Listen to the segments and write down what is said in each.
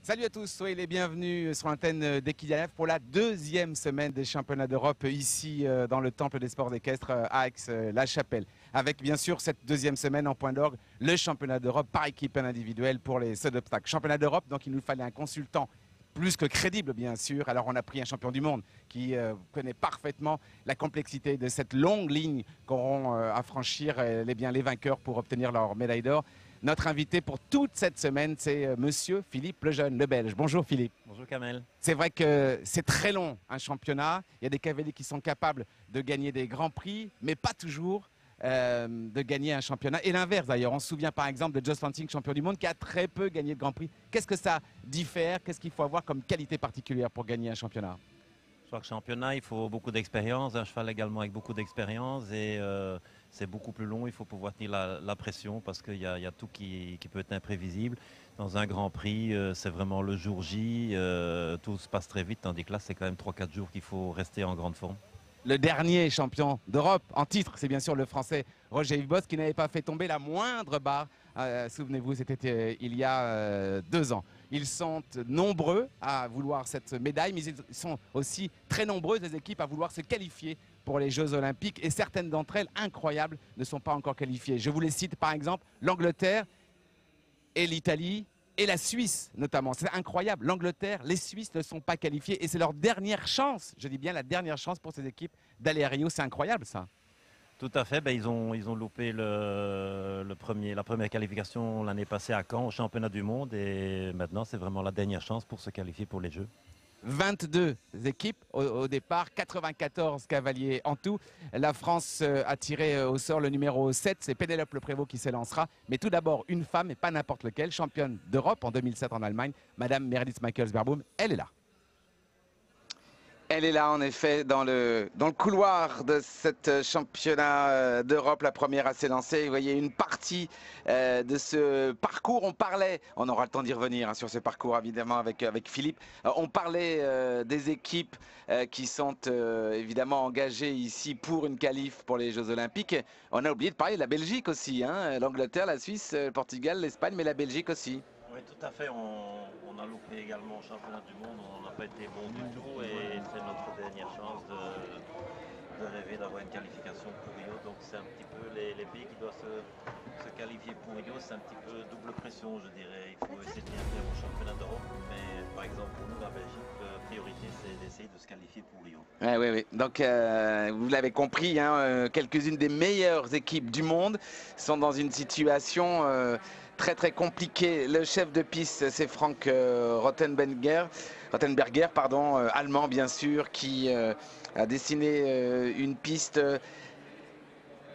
Salut à tous, soyez les bienvenus sur l'antenne d'Equidia pour la deuxième semaine des championnats d'Europe ici dans le Temple des sports équestres à Aix-la-Chapelle. Avec bien sûr cette deuxième semaine en point d'orgue, le championnat d'Europe par équipe et individuelle pour les sauts d'obstacles. Championnat d'Europe, donc il nous fallait un consultant plus que crédible bien sûr. Alors on a pris un champion du monde qui connaît parfaitement la complexité de cette longue ligne qu'auront à franchir les vainqueurs pour obtenir leur médaille d'or. Notre invité pour toute cette semaine, c'est monsieur Philippe Lejeune, le Belge. Bonjour Philippe. Bonjour Kamel. C'est vrai que c'est très long un championnat. Il y a des cavaliers qui sont capables de gagner des grands prix, mais pas toujours de gagner un championnat. Et l'inverse d'ailleurs. On se souvient par exemple de Just Fanting, champion du monde, qui a très peu gagné de grands prix. Qu'est-ce que ça diffère? Qu'est-ce qu'il faut avoir comme qualité particulière pour gagner un championnat? Je crois que championnat, il faut beaucoup d'expérience, un cheval également avec beaucoup d'expérience et c'est beaucoup plus long, il faut pouvoir tenir la pression parce qu'il y a tout qui peut être imprévisible. Dans un Grand Prix, c'est vraiment le jour J, tout se passe très vite, tandis que là, c'est quand même 3-4 jours qu'il faut rester en grande forme. Le dernier champion d'Europe en titre, c'est bien sûr le Français Roger Yves-Boss qui n'avait pas fait tomber la moindre barre. Souvenez-vous, c'était il y a 2 ans. Ils sont nombreux à vouloir cette médaille, mais ils sont aussi très nombreuses les équipes à vouloir se qualifier pour les Jeux Olympiques. Et certaines d'entre elles, incroyables, ne sont pas encore qualifiées. Je vous les cite par exemple, l'Angleterre et l'Italie et la Suisse notamment. C'est incroyable. L'Angleterre, les Suisses ne sont pas qualifiés et c'est leur dernière chance, je dis bien la dernière chance pour ces équipes d'aller à Rio. C'est incroyable ça. Tout à fait, ils ont loupé la première qualification l'année passée à Caen au championnat du monde et maintenant c'est vraiment la dernière chance pour se qualifier pour les Jeux. 22 équipes au départ, 94 cavaliers en tout. La France a tiré au sort le numéro 7, c'est Pénélope Le Prévost qui s'élancera. Mais tout d'abord, une femme, et pas n'importe lequel, championne d'Europe en 2007 en Allemagne, Madame Meredith Michaels-Berboom, elle est là. Elle est là en effet dans le couloir de cette championnat d'Europe, la première à s'élancer. Vous voyez une partie de ce parcours. On aura le temps d'y revenir sur ce parcours évidemment avec Philippe. On parlait des équipes qui sont évidemment engagées ici pour une qualif pour les Jeux Olympiques. On a oublié de parler de la Belgique aussi, hein, l'Angleterre, la Suisse, le Portugal, l'Espagne, mais la Belgique aussi. Oui, tout à fait. On a loupé également au championnat du monde. On n'a pas été bon du tout et c'est notre dernière chance de rêver d'avoir une qualification pour Rio. Donc c'est un petit peu les pays qui doivent se qualifier pour Rio. C'est un petit peu double pression, je dirais. Il faut essayer de bien faire au championnat d'Europe. Mais par exemple, pour nous, la Belgique, la priorité, c'est d'essayer de se qualifier pour Rio. Oui. Donc, vous l'avez compris, hein, quelques-unes des meilleures équipes du monde sont dans une situation très compliquée. Le chef de piste, c'est Frank Rottenberger, allemand bien sûr, qui a dessiné une piste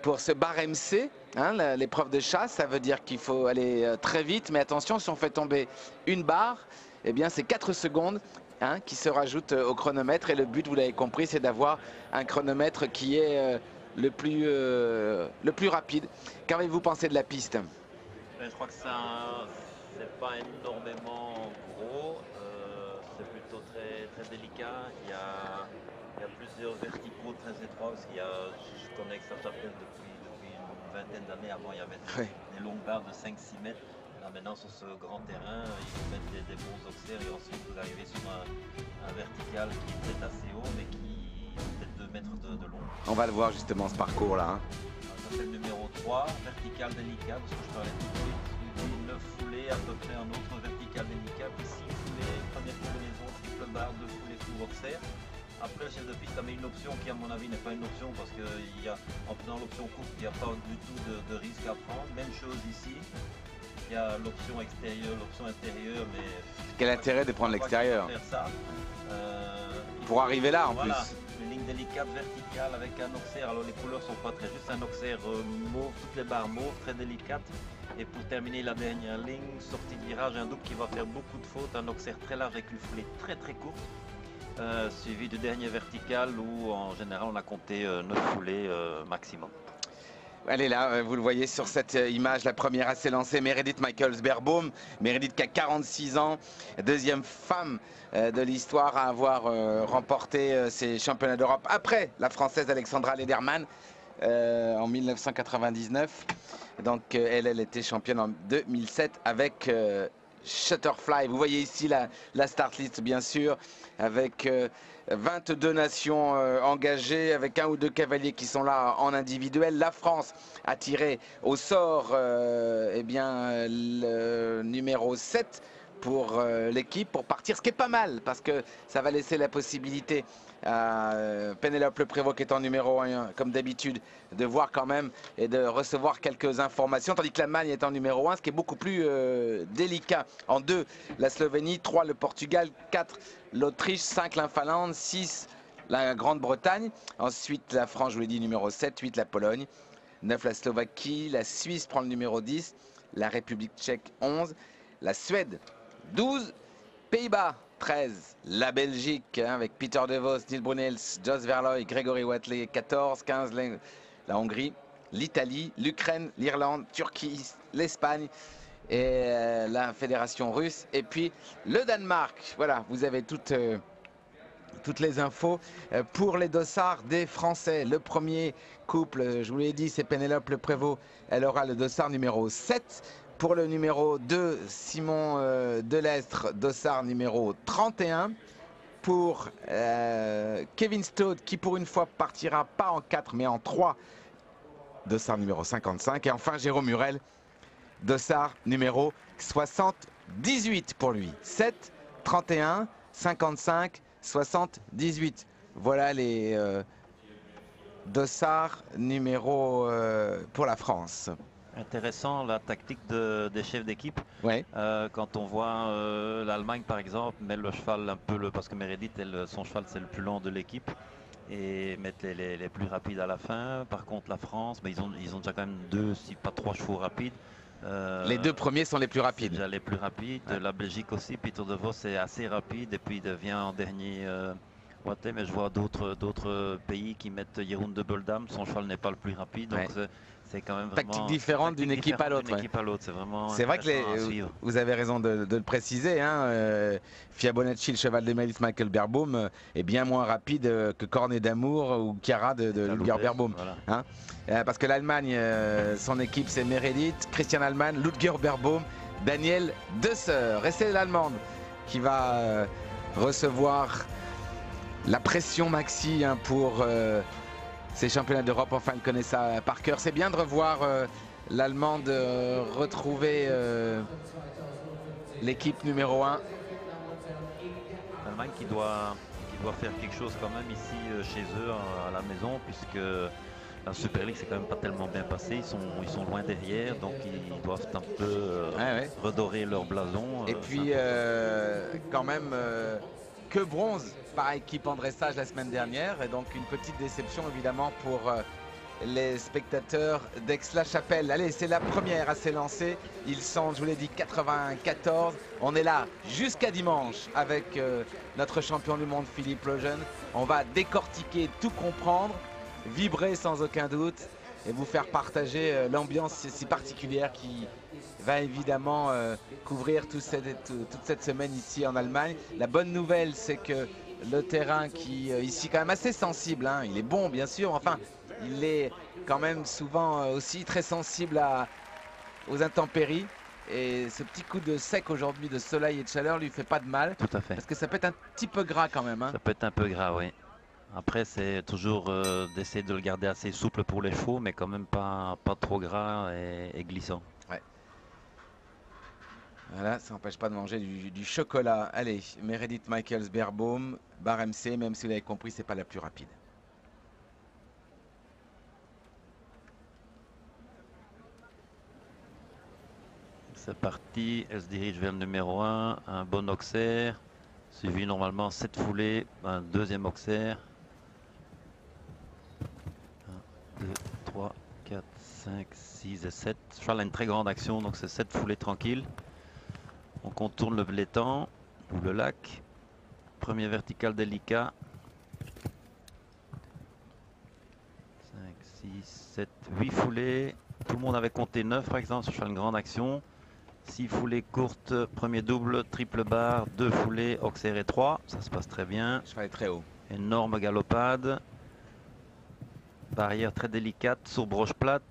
pour ce bar MC. Hein, l'épreuve de chasse, ça veut dire qu'il faut aller très vite. Mais attention, si on fait tomber une barre, eh bien c'est 4 secondes. Hein, qui se rajoute au chronomètre et le but, vous l'avez compris, c'est d'avoir un chronomètre qui est le plus rapide. Qu'avez-vous pensé de la piste? Je crois que c'est pas énormément gros, c'est plutôt très délicat. Il y a plusieurs verticaux très étroits parce je connais que ça s'appelle depuis une vingtaine d'années. Avant, il y avait des longues barres de 5-6 mètres. Là, maintenant, sur ce grand terrain, il faut mettre des bons auxerres et ensuite vous arrivez sur un vertical qui est peut-être assez haut, mais qui est peut-être 2 mètres de long. On va le voir justement ce parcours-là. Hein. Ça c'est le numéro 3, vertical délicat, parce que je parlais tout de suite. Suivi 9 foulées, à peu près un autre vertical délicat, puis 6 foulées, première combinaison, triple barre, 2 foulées pour auxerre. Après, le chef de piste a mis une option qui, à mon avis, n'est pas une option parce qu'en faisant l'option courte, il n'y a pas du tout de risque à prendre. Même chose ici. Il y a l'option extérieure, l'option intérieure, mais... Quel intérêt de prendre l'extérieur pour arriver là en plus. Une ligne délicate, verticale, avec un auxerre. Alors les couleurs sont pas très justes. Un auxerre mauve, toutes les barres mauves, très délicates. Et pour terminer la dernière ligne, sortie de virage, un double qui va faire beaucoup de fautes. Un auxerre très large avec une foulée très courte. Suivi du dernier vertical où en général on a compté 9 foulées maximum. Elle est là, vous le voyez sur cette image, la première à s'élancer, Meredith Michaels-Berboom. Meredith qui a 46 ans, deuxième femme de l'histoire à avoir remporté ces championnats d'Europe après la Française Alexandra Lederman en 1999. Donc elle était championne en 2007 avec Shutterfly. Vous voyez ici la start list, bien sûr, avec 22 nations engagées, avec un ou deux cavaliers qui sont là en individuel. La France a tiré au sort eh bien, le numéro 7 pour l'équipe, pour partir, ce qui est pas mal, parce que ça va laisser la possibilité à Pénélope Le Prévost, qui est en numéro 1, comme d'habitude, de voir quand même et de recevoir quelques informations, tandis que l'Allemagne est en numéro 1, ce qui est beaucoup plus délicat. En 2, la Slovénie, 3, le Portugal, 4, l'Autriche, 5, la Finlande, 6, la Grande-Bretagne. Ensuite, la France, je vous l'ai dit, numéro 7, 8, la Pologne, 9, la Slovaquie, la Suisse prend le numéro 10, la République tchèque, 11, la Suède, 12, Pays-Bas, 13, la Belgique avec Peter De Vos, Neil Brunels, Jos Verlooy, Grégory Watley, 14, 15, la Hongrie, l'Italie, l'Ukraine, l'Irlande, Turquie, l'Espagne et la Fédération russe. Et puis le Danemark. Voilà, vous avez toutes les infos pour les dossards des Français. Le premier couple, je vous l'ai dit, c'est Pénélope Le Prévost. Elle aura le dossard numéro 7. Pour le numéro 2, Simon Delestre, dossard numéro 31. Pour Kevin Staude, qui pour une fois partira pas en 4 mais en 3, dossard numéro 55. Et enfin Jérôme Murel, dossard numéro 78 pour lui. 7, 31, 55, 78. Voilà les dossards numéro pour la France. Intéressant la tactique des chefs d'équipe. Ouais. Quand on voit l'Allemagne par exemple, met le cheval un peu parce que Meredith, son cheval c'est le plus lent de l'équipe, et mettre les plus rapides à la fin. Par contre la France, mais ils ont déjà quand même 2, si pas 3 chevaux rapides. Les 2 premiers sont les plus rapides. Déjà les plus rapides. Ouais. La Belgique aussi, Peter De Vos est assez rapide et puis il devient en dernier. Mais je vois d'autres pays qui mettent Jeroen de Boldam, son cheval n'est pas le plus rapide. Donc ouais. C'est quand même vraiment tactique différente d'une équipe à l'autre. C'est vrai que vous avez raison de le préciser. Fiabonacci, le cheval de Melis Michael Beerbohm, est bien moins rapide que Cornet d'Amour ou Chiara de Ludger Beerbohm. Voilà. Parce que l'Allemagne, son équipe, c'est Meredith, Christian Allman, Ludger Beerbohm, Daniel Deusser. Et c'est l'Allemande qui va recevoir la pression maxi pour ces championnats d'Europe. Enfin, elle connaît ça par cœur. C'est bien de revoir l'Allemande retrouver l'équipe numéro 1. L'Allemagne qui doit faire quelque chose quand même ici chez eux à la maison, puisque la Super League c'est quand même pas tellement bien passé. Ils sont loin derrière, donc ils doivent un peu redorer leur blason. Et puis quand même que bronze par équipe en dressage la semaine dernière, et donc une petite déception évidemment pour les spectateurs d'Aix-la-Chapelle. Allez, c'est la première à s'élancer. Ils sont, je vous l'ai dit, 94. On est là jusqu'à dimanche avec notre champion du monde Philippe Lejeune. On va décortiquer, tout comprendre, vibrer sans aucun doute et vous faire partager l'ambiance si particulière qui va évidemment couvrir toute cette semaine ici en Allemagne. La bonne nouvelle, c'est que le terrain qui ici quand même assez sensible, il est bon bien sûr, enfin il est quand même souvent aussi très sensible aux intempéries, et ce petit coup de sec aujourd'hui, de soleil et de chaleur, lui fait pas de mal. Tout à fait. Parce que ça peut être un petit peu gras quand même. Ça peut être un peu gras, oui. Après c'est toujours d'essayer de le garder assez souple pour les chevaux, mais quand même pas trop gras et glissant. Ouais. Voilà, ça n'empêche pas de manger du chocolat. Allez, Meredith Michaels Beerbohm, barre MC, même si vous l'avez compris, c'est pas la plus rapide. C'est parti, elle se dirige vers le numéro 1, un bon Auxerre, suivi normalement 7 foulées, un deuxième Auxerre. 1, 2, 3, 4, 5, 6 et 7. Le cheval a une très grande action, donc c'est 7 foulées tranquilles. On contourne l'étang ou le lac. Premier vertical délicat. 5, 6, 7, 8 foulées. Tout le monde avait compté 9 par exemple, sur une grande action. 6 foulées courtes, premier double, triple barre, 2 foulées, Auxerre et 3. Ça se passe très bien. Le cheval est très haut. Énorme galopade. Barrière très délicate sur broche plate.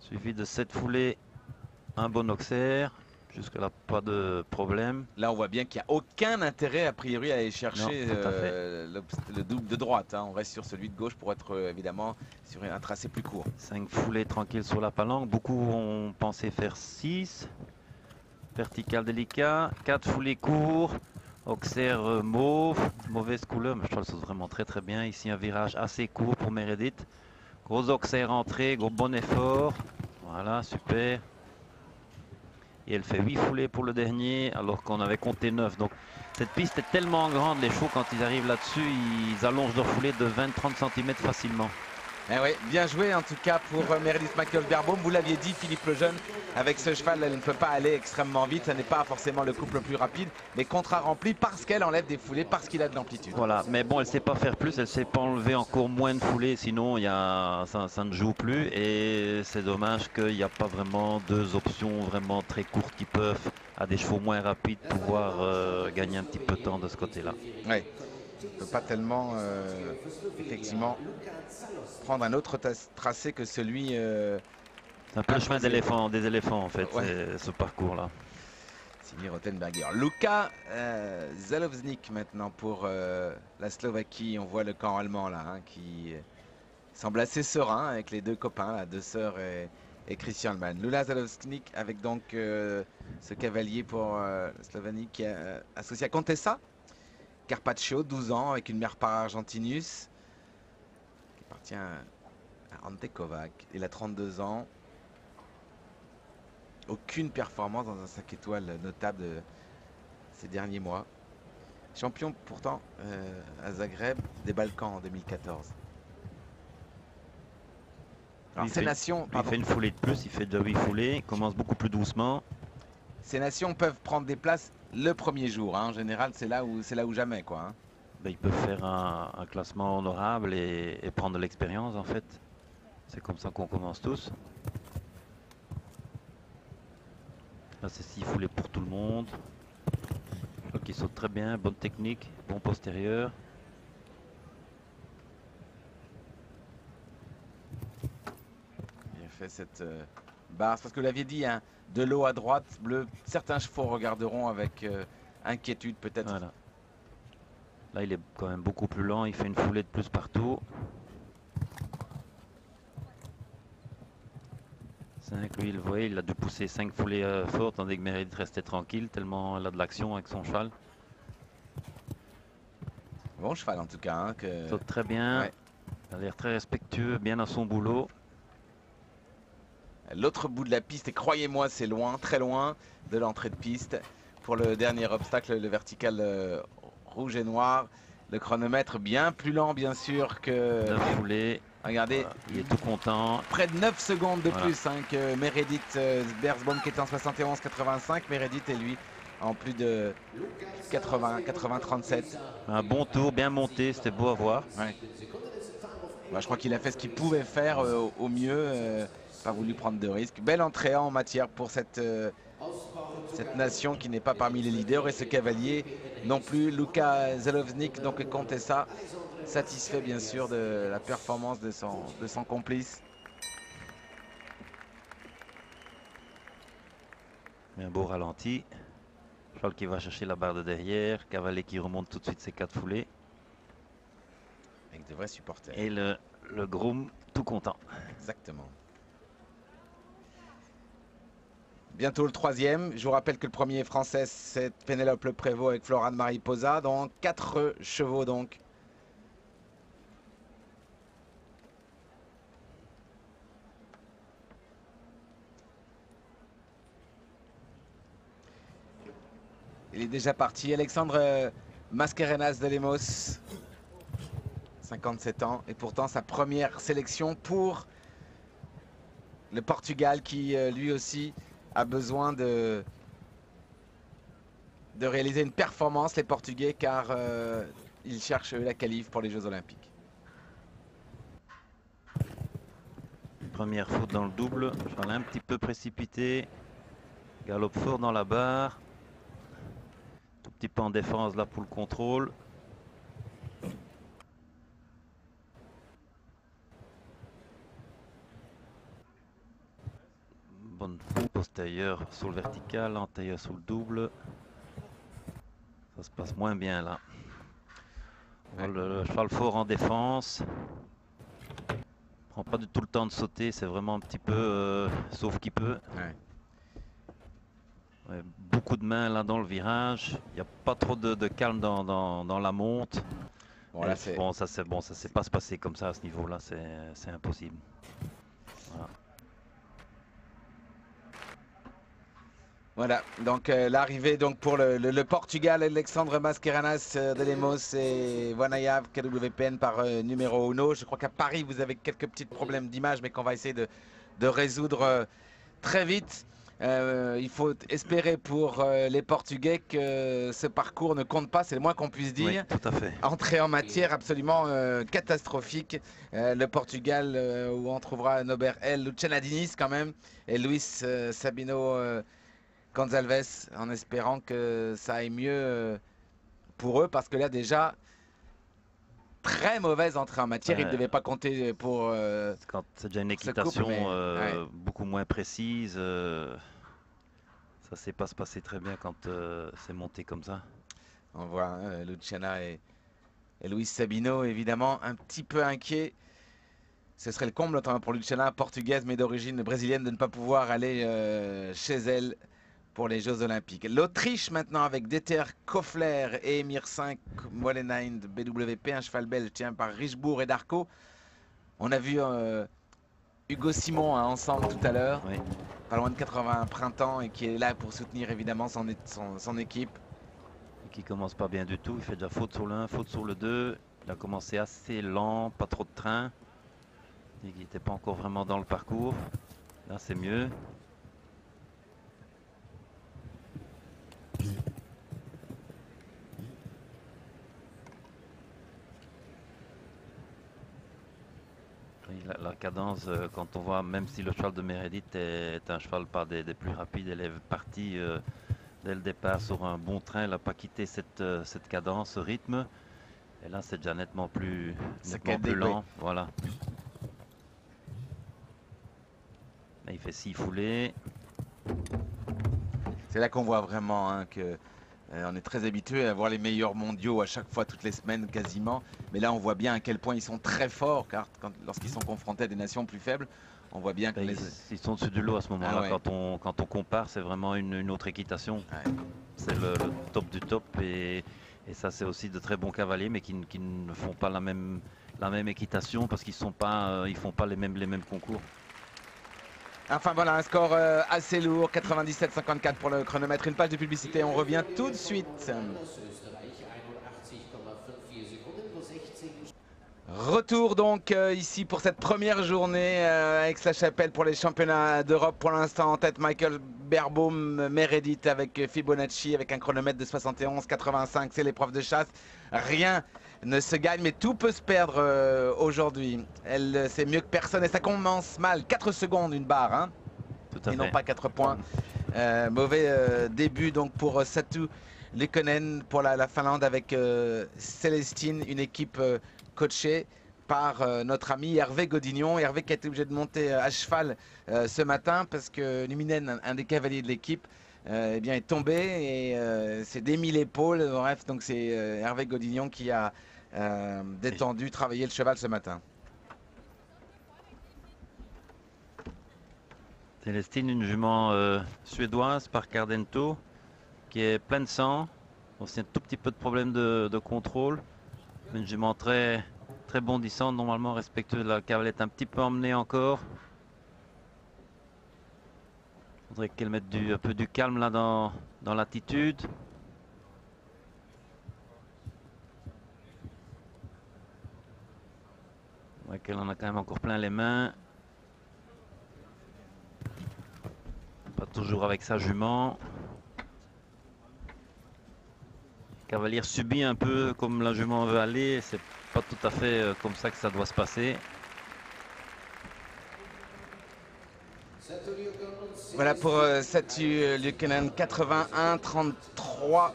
Suivi de 7 foulées, un bon Auxerre. Jusque-là, pas de problème. Là, on voit bien qu'il n'y a aucun intérêt, a priori, à aller chercher Non, tout à fait. le double de droite, hein. On reste sur celui de gauche pour être évidemment sur un tracé plus court. 5 foulées tranquilles sur la palanque. Beaucoup ont pensé faire 6. Vertical délicat. 4 foulées courts. Auxerre mauve. Mauvaise couleur, mais je trouve que ça saute vraiment très très bien. Ici, un virage assez court pour Meredith. Gros Auxerre entrée, gros bon effort. Voilà, super. Et elle fait 8 foulées pour le dernier, alors qu'on avait compté 9. Donc cette piste est tellement grande, les chevaux, quand ils arrivent là-dessus, ils allongent leur foulée de 20-30 cm facilement. Eh oui, bien joué en tout cas pour Meredith McElderbaum. Vous l'aviez dit, Philippe Lejeune, avec ce cheval, elle ne peut pas aller extrêmement vite. Ce n'est pas forcément le couple le plus rapide, mais contrat rempli parce qu'elle enlève des foulées, parce qu'il a de l'amplitude. Voilà, mais bon, elle ne sait pas faire plus, elle ne sait pas enlever encore moins de foulées, sinon ça ne joue plus. Et c'est dommage qu'il n'y a pas vraiment deux options vraiment très courtes qui peuvent, à des chevaux moins rapides, pouvoir gagner un petit peu de temps de ce côté-là. Oui, il ne peut pas tellement, effectivement, prendre un autre tracé que celui... C'est un peu le chemin des éléphants en fait, ouais. ce parcours-là. Signé Rothenberger. Luka Zalowznik maintenant pour la Slovaquie. On voit le camp allemand là, hein, qui semble assez serein avec les deux copains, là, deux sœurs et Christian Mann. Lula Zalowznik avec donc ce cavalier pour la Slovanie qui est associé à Contessa. Carpaccio, 12 ans, avec une mère par Argentinus, qui appartient à Ante Kovac. Il a 32 ans. Aucune performance dans un 5 étoiles notable de ces derniers mois. Champion pourtant à Zagreb des Balkans en 2014. Alors, ces nations, il fait une foulée de plus, il fait déjà 8 foulées, il commence beaucoup plus doucement. Ces nations peuvent prendre des places le premier jour, hein. En général, c'est là où jamais, quoi, hein. Ben, ils peuvent faire un classement honorable et prendre de l'expérience en fait. C'est comme ça qu'on commence tous. Là c'est 6 foulées pour tout le monde. Donc il saute très bien, bonne technique, bon postérieur. Il a fait cette barre, parce que vous l'aviez dit, hein, de l'eau à droite, bleu. Certains chevaux regarderont avec inquiétude peut-être. Voilà. Là il est quand même beaucoup plus lent, il fait une foulée de plus partout. 5, lui, vous voyez, il a dû pousser 5 foulées fortes, tandis que Meredith restait tranquille, tellement elle a de l'action avec son cheval. Bon cheval en tout cas. Hein, Il saute très bien, ouais. Il a l'air très respectueux, bien à son boulot. L'autre bout de la piste, et croyez-moi, c'est loin, très loin de l'entrée de piste. Pour le dernier obstacle, le vertical rouge et noir. Le chronomètre bien plus lent, bien sûr, que... 9 foulées. Regardez, Voilà, il est tout content. Près de 9 secondes de plus, hein, que Meredith Bersbaum qui était en 71-85. Meredith et lui en plus de 80-37. Un bon tour, bien monté, c'était beau à voir. Ouais. Bah, je crois qu'il a fait ce qu'il pouvait faire au mieux. Pas voulu prendre de risques. Belle entrée en matière pour cette nation qui n'est pas parmi les leaders. Et ce cavalier non plus. Luka Zalowznik, donc Contessa, satisfait bien sûr de la performance de son complice. Un beau ralenti. Cheval qui va chercher la barre de derrière. Cavalier qui remonte tout de suite ses 4 foulées. Avec de vrais supporters. Et le groom tout content. Exactement. Bientôt le troisième. Je vous rappelle que le premier est français, c'est Pénélope Le Prévost avec Florane Mariposa. Dans 4 chevaux donc. Il est déjà parti. Alexandre Mascarenas de Lemos, 57 ans. Et pourtant sa première sélection pour le Portugal qui lui aussi a besoin de réaliser une performance, les Portugais, car ils cherchent la qualif pour les Jeux Olympiques. Première faute dans le double. Cheval un petit peu précipité. Galope fort dans la barre. Tout petit peu en défense là pour le contrôle. Bon tailleur sur le vertical, en tailleur sur le double. Ça se passe moins bien là. Ouais. Le cheval fort en défense. Prend pas du tout le temps de sauter, c'est vraiment un petit peu sauf qu'il peut. Ouais. Ouais, beaucoup de mains là dans le virage. Il n'y a pas trop de calme dans la monte. Bon, là, c'est... Bon, ça s'est pas se passer comme ça à ce niveau-là, c'est impossible. Voilà. Voilà, donc l'arrivée donc pour le Portugal, Alexandre Mascarenas de Lemos et Vanayav KWPN par numéro 1. Je crois qu'à Paris, vous avez quelques petits problèmes d'image, mais qu'on va essayer de résoudre très vite. Il faut espérer pour les Portugais que ce parcours ne compte pas, c'est le moins qu'on puisse dire. Oui, tout à fait. Entrée en matière absolument catastrophique. Le Portugal où on trouvera Norbert L, Luciana Diniz quand même, et Luis Sabino Gonçalves, en espérant que ça aille mieux pour eux, parce que là déjà, très mauvaise entrée en matière. Ils ne devaient pas compter pour... Quand c'est déjà une ce couple, équitation mais, ouais. beaucoup moins précise, ça ne s'est pas se passer très bien quand c'est monté comme ça. On voit hein, Luciana et Luis Sabino, évidemment, un petit peu inquiets. Ce serait le comble, notamment pour Luciana, portugaise mais d'origine brésilienne, de ne pas pouvoir aller chez elle pour les Jeux Olympiques. L'Autriche maintenant avec Dieter Koffler et Emir 5 Molenheim de BWP, un cheval belge tient par Richebourg et Darco. On a vu Hugo Simon hein, ensemble tout à l'heure, Oui. pas loin de 80 printemps et qui est là pour soutenir évidemment son équipe. Et qui commence pas bien du tout, il fait déjà faute sur le 1, faute sur le 2. Il a commencé assez lent, pas trop de train. Il n'était pas encore vraiment dans le parcours. Là c'est mieux. La cadence, quand on voit, même si le cheval de Meredith est un cheval pas des plus rapides, elle est partie dès le départ sur un bon train, elle n'a pas quitté cette cadence, ce rythme. Et là, c'est déjà nettement plus lent. Voilà. Là, il fait 6 foulées. C'est là qu'on voit vraiment hein, que on est très habitué à voir les meilleurs mondiaux à chaque fois, toutes les semaines quasiment. Mais là, on voit bien à quel point ils sont très forts, car lorsqu'ils sont confrontés à des nations plus faibles, on voit bien que ils sont dessus du lot à ce moment-là. Ah ouais. Quand on compare, c'est vraiment une autre équitation. Ouais. C'est le top du top. Et ça, c'est aussi de très bons cavaliers, mais qui ne font pas la même équitation parce qu'ils font pas les mêmes concours. Enfin voilà, un score assez lourd, 97-54 pour le chronomètre. Une page de publicité, on revient tout de suite. Retour donc ici pour cette première journée avec Aix-la-Chapelle pour les championnats d'Europe. Pour l'instant en tête Michael Beerbohm, Meredith avec Fibonacci avec un chronomètre de 71-85. C'est l'épreuve de chasse. Rien ne se gagne mais tout peut se perdre aujourd'hui. Elle c'est mieux que personne et ça commence mal. 4 secondes une barre hein, et non pas 4 points. Mauvais début donc pour Satu Lekkonen pour la Finlande avec Célestine, une équipe coaché par notre ami Hervé Godignon. Hervé qui a été obligé de monter à cheval ce matin parce que Luminen, un des cavaliers de l'équipe, eh bien, est tombé et s'est démis l'épaule. Bref, donc c'est Hervé Godignon qui a détendu, travaillé le cheval ce matin. Célestine, une jument suédoise par Cardento qui est pleine de sang. C'est un tout petit peu de problème de contrôle. Une jument très bondissante, normalement respectueuse. La cavale est un petit peu emmenée encore. Il faudrait qu'elle mette un peu du calme là dans l'attitude. Ouais, qu'elle en a quand même encore plein les mains. Pas toujours avec sa jument. Cavalière subit un peu comme la jument veut aller, c'est pas tout à fait comme ça que ça doit se passer. Voilà pour Satu Lekkonen, 81-33.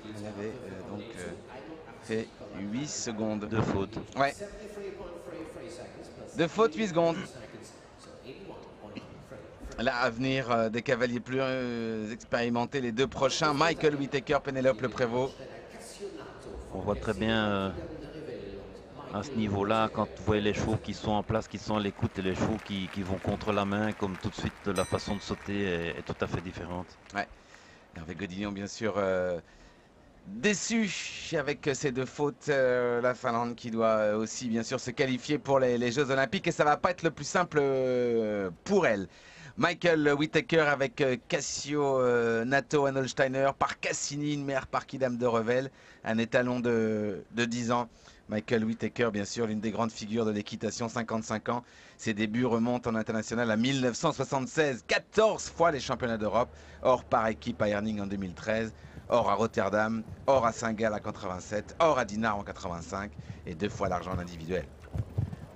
Elle avait donc fait 8 secondes. De faute. Ouais. De faute, 8 secondes. Là, à venir, des cavaliers plus expérimentés, les deux prochains, Michael Whittaker, Pénélope Le Prévost. On voit très bien à ce niveau-là, quand vous voyez les chevaux qui sont en place, qui sont à l'écoute, et les chevaux qui vont contre la main, comme tout de suite la façon de sauter est tout à fait différente. Ouais. Hervé Godillon, bien sûr, déçu avec ces deux fautes. La Finlande qui doit aussi, bien sûr, se qualifier pour les Jeux Olympiques. Et ça va pas être le plus simple pour elle. Michael Whittaker avec Cassio Nato Hanolsteiner, par Cassini, une mère par Kidam de Revel, un étalon de 10 ans. Michael Whittaker, bien sûr, l'une des grandes figures de l'équitation, 55 ans. Ses débuts remontent en international à 1976. 14 fois les championnats d'Europe, or par équipe à Herning en 2013, or à Rotterdam, or à Saint-Gall en 87, or à Dinard en 85 et 2 fois l'argent en individuel.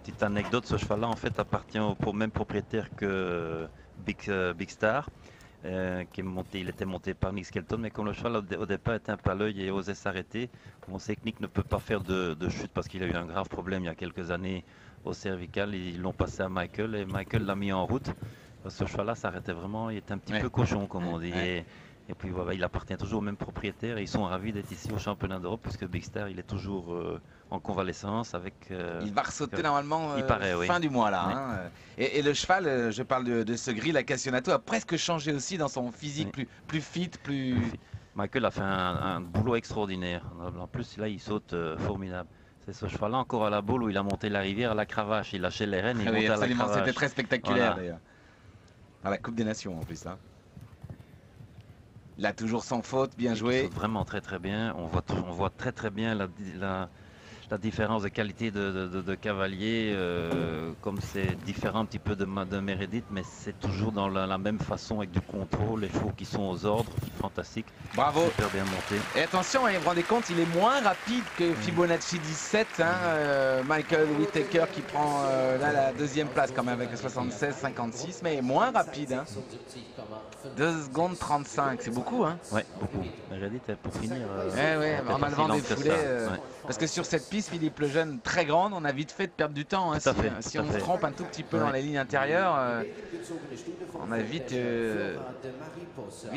Petite anecdote, ce cheval-là en fait appartient au même propriétaire que Big Star. Il était monté par Nick Skelton, mais comme le cheval au départ était un peu à l'œil et osait s'arrêter, on sait que Nick ne peut pas faire de chute parce qu'il a eu un grave problème il y a quelques années au cervical. Ils l'ont passé à Michael et Michael l'a mis en route. Ce cheval-là s'arrêtait vraiment, il était un petit peu cochon comme on dit. Et puis voilà, il appartient toujours au même propriétaire et ils sont ravis d'être ici au championnat d'Europe puisque Big Star il est toujours en convalescence avec. Il va ressauter normalement paraît, fin du mois là. Oui. Hein. Et le cheval, je parle de ce gris, la Cassionato, a presque changé aussi dans son physique, plus fit, plus. Michael a fait un boulot extraordinaire. En plus là il saute formidable. C'est ce cheval-là encore à la boule où il a monté la rivière à la cravache, il lâchait les rênes et il montait à la cravache. C'était très spectaculaire d'ailleurs. Dans la Coupe des Nations en plus. Hein. Il a toujours sans faute, bien joué. Il saute vraiment très très bien. On voit très très bien la différence de qualité de cavalier. Comme c'est différent un petit peu de Meredith, mais c'est toujours dans la même façon avec du contrôle. Les chevaux qui sont aux ordres, fantastique. Bravo. Super bien monté. Et attention, vous vous rendez compte, il est moins rapide que Fibonacci 17. Hein, Michael Whittaker qui prend là la deuxième place quand même avec le 76-56, mais moins rapide. Hein. 2 secondes 35, c'est beaucoup. Hein. Ouais, beaucoup. Meredith, pour finir. En enlevant des foulées. Parce que sur cette piste, Philippe Lejeune, très grande, on a vite fait de perdre du temps. Hein, si on se trompe un tout petit peu dans les lignes intérieures, on a vite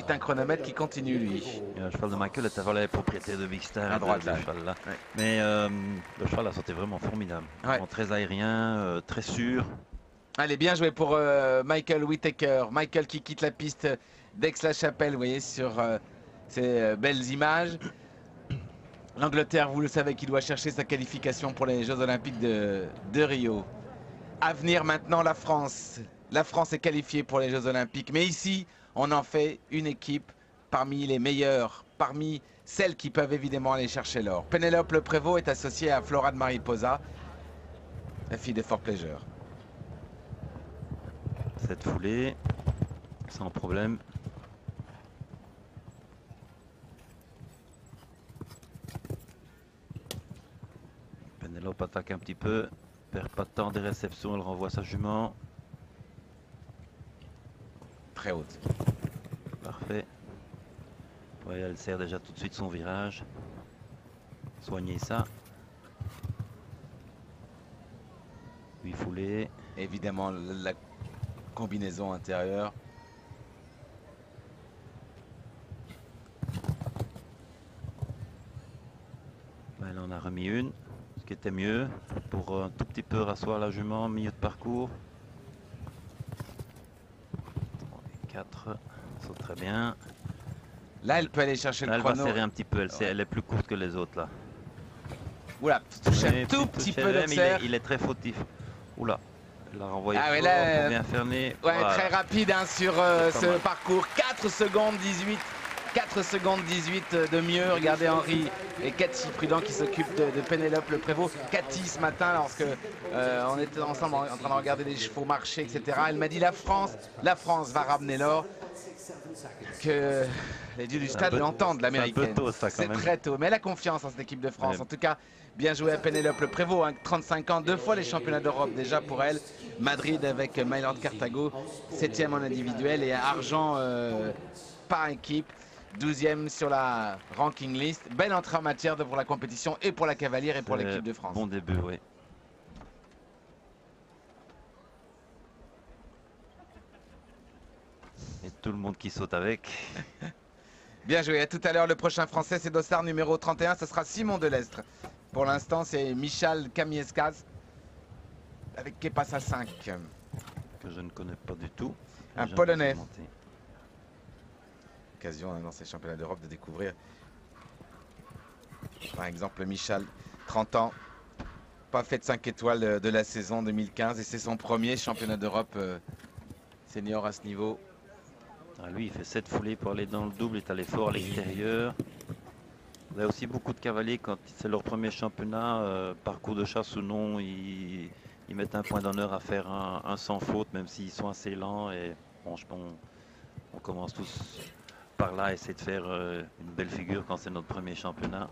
un chronomètre qui continue, lui. Le cheval de Michael est avant les propriétaires de Big Star. À droite, là. Cheval-là. Ouais. Mais le cheval a sauté vraiment formidable. Vraiment très aérien, très sûr. Allez, bien joué pour Michael Whittaker. Michael qui quitte la piste d'Aix-la-Chapelle, vous voyez, sur ces belles images. L'Angleterre, vous le savez, qui doit chercher sa qualification pour les Jeux Olympiques de Rio. À venir maintenant, la France. La France est qualifiée pour les Jeux Olympiques. Mais ici, on en fait une équipe parmi les meilleures, parmi celles qui peuvent évidemment aller chercher l'or. Pénélope Le Prévost est associée à Flora de Mariposa, la fille de Fort Pleasure. Cette foulée, sans problème. Pénélope attaque un petit peu, perd pas de temps des réceptions, elle renvoie sa jument. Très haute. Parfait. Ouais, elle sert déjà tout de suite son virage. Soignez ça. 8 foulées. Évidemment, la combinaison intérieure. Elle en a remis une, ce qui était mieux pour un tout petit peu rasseoir la jument, milieu de parcours. 4, saute très bien. Là, elle peut aller chercher le chrono. Elle va serrer un petit peu, elle est plus courte que les autres là. Oula, touche un tout petit peu d'observe. Il est très fautif. Oula. Il a renvoyé là, bien fermé. Ouais, voilà. Très rapide hein, sur ce parcours. 4 secondes 18. 4 secondes 18 de mieux. Regardez Henri et Cathy Prudent qui s'occupent de Pénélope Le Prévost. Cathy ce matin, lorsque on était ensemble en train de regarder les chevaux marcher, etc. Elle m'a dit la France va ramener l'or. Que les dieux du stade l'entendent, l'américaine. C'est très tôt, mais elle a confiance en cette équipe de France. En tout cas, bien joué à Pénélope Le Prévost, hein, 35 ans, 2 fois les championnats d'Europe déjà pour elle. Madrid avec Mylord Cartago, 7e en individuel et argent par équipe. 12e sur la ranking list. Belle entrée en matière pour la compétition et pour la cavalière et pour l'équipe de France. Bon début, oui. tout le monde qui saute avec. Bien joué. À tout à l'heure. Le prochain Français, c'est Dossard numéro 31. Ce sera Simon Delestre. Pour l'instant, c'est Michal Kamieskas avec Kepas à 5. Que je ne connais pas du tout. Un J'aime Polonais. bien monter. Occasion dans ces championnats d'Europe de découvrir. Par exemple, Michal, 30 ans. Pas fait de 5 étoiles de la saison 2015. Et c'est son premier championnat d'Europe senior à ce niveau. Ah, lui, il fait 7 foulées pour aller dans le double. Il est allé fort à l'extérieur. Il y a aussi beaucoup de cavaliers, quand c'est leur premier championnat, parcours de chasse ou non, ils mettent un point d'honneur à faire un sans faute, même s'ils sont assez lents. Et bon, on commence tous par là à essayer de faire une belle figure quand c'est notre premier championnat.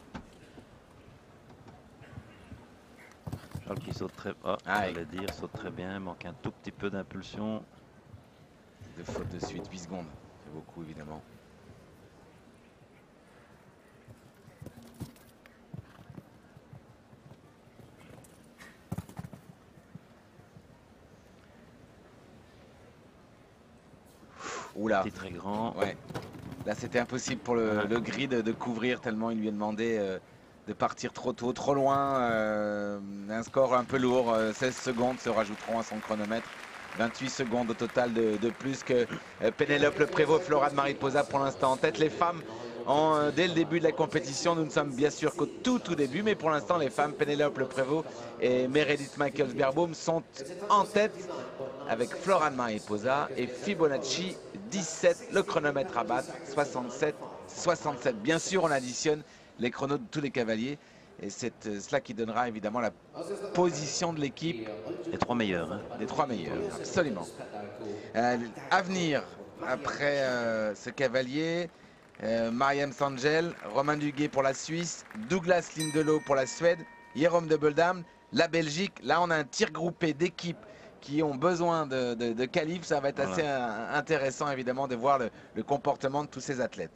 Charles qui saute très bien, saute très bien, il manque un tout petit peu d'impulsion. 2 fautes de suite, 8 secondes. C'est beaucoup évidemment. Oula. Petit très grand. Ouais. Là, c'était impossible pour le grid de couvrir tellement il lui a demandé de partir trop tôt, trop loin. Un score un peu lourd. 16 secondes se rajouteront à son chronomètre. 28 secondes au total de plus que Pénélope Le Prévost, Flora de Mariposa pour l'instant en tête. Les femmes, dès le début de la compétition, nous ne sommes bien sûr qu'au tout début, mais pour l'instant, les femmes, Pénélope Le Prévost et Meredith Michaels-Beerbohm sont en tête avec Flora de Mariposa et Fibonacci 17, le chronomètre à battre 67. Bien sûr, on additionne les chronos de tous les cavaliers et c'est cela qui donnera évidemment la position de l'équipe. Les 3 meilleurs. Hein. Les 3 meilleurs, absolument. À venir, après ce cavalier, Mariam Sangel, Romain Duguay pour la Suisse, Douglas Lindelöw pour la Suède, Jérôme de Beldam, la Belgique. Là, on a un tir groupé d'équipes qui ont besoin de qualif. Ça va être assez intéressant, évidemment, de voir le comportement de tous ces athlètes.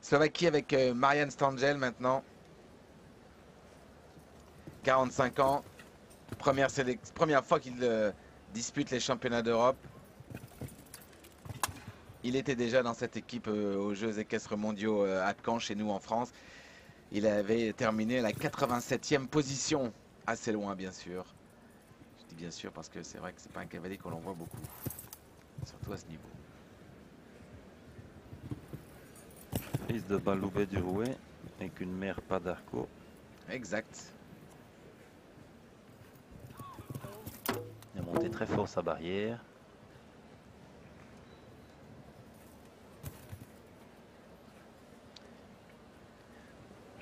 Slovaquie avec Marian Stangel maintenant. 45 ans. Première fois qu'il dispute les championnats d'Europe. Il était déjà dans cette équipe aux Jeux équestres mondiaux à Caen, chez nous en France. Il avait terminé à la 87e position. Assez loin, bien sûr. Je dis bien sûr parce que c'est vrai que c'est pas un cavalier qu'on en voit beaucoup. Surtout à ce niveau. Fils de Baloubet du Rouet avec une mère Padarco. Exact. Il a monté très fort sa barrière.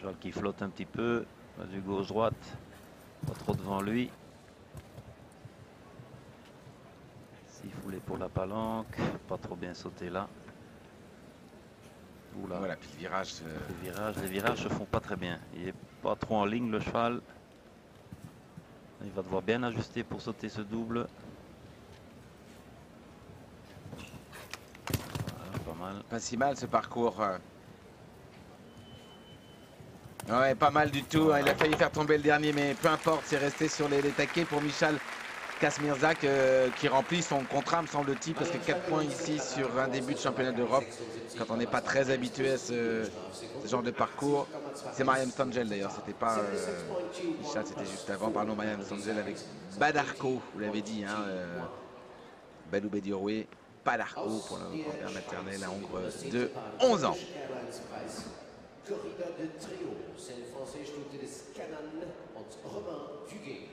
Joël qui flotte un petit peu. Du gauche-droite. Pas trop devant lui. 6 foulées pour la palanque. Pas trop bien sauté là. Oula. Voilà, puis le virage. Les virages se font pas très bien. Il est pas trop en ligne le cheval. Il va devoir bien ajuster pour sauter ce double. Voilà, pas mal. Pas si mal ce parcours. Ouais, pas mal du tout. Il a failli faire tomber le dernier, mais peu importe, c'est resté sur les taquets pour Michal Kasmirzak qui remplit son contrat, me semble-t-il, parce que 4 points ici sur un début de championnat d'Europe, quand on n'est pas très habitué à ce genre de parcours. C'est Mariam Stangel d'ailleurs, c'était pas Michal, c'était juste avant. Parlons Mariam Stangel avec Badarco, vous l'avez dit, hein, Baloubet du Rouet, Padarco pour le grand-père maternel, un Hongre de 11 ans. Corrida de Trio, sein Français Stute des Kanan und Romain Duguay.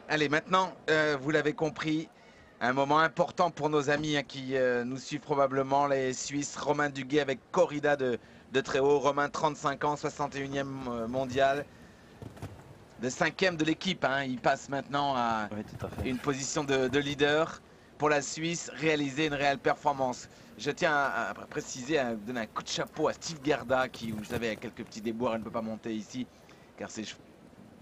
Allez, maintenant, vous l'avez compris, un moment important pour nos amis qui nous suivent probablement, les Suisses. Romain Duguay avec Corrida de très haut. Romain, 35 ans, 61e mondial. Le 5e de l'équipe. Hein. Il passe maintenant à une position de leader pour la Suisse. Réaliser une réelle performance. Je tiens à préciser, à donner un coup de chapeau à Steve Gerda qui, vous le savez, a quelques petits déboires, elle ne peut pas monter ici car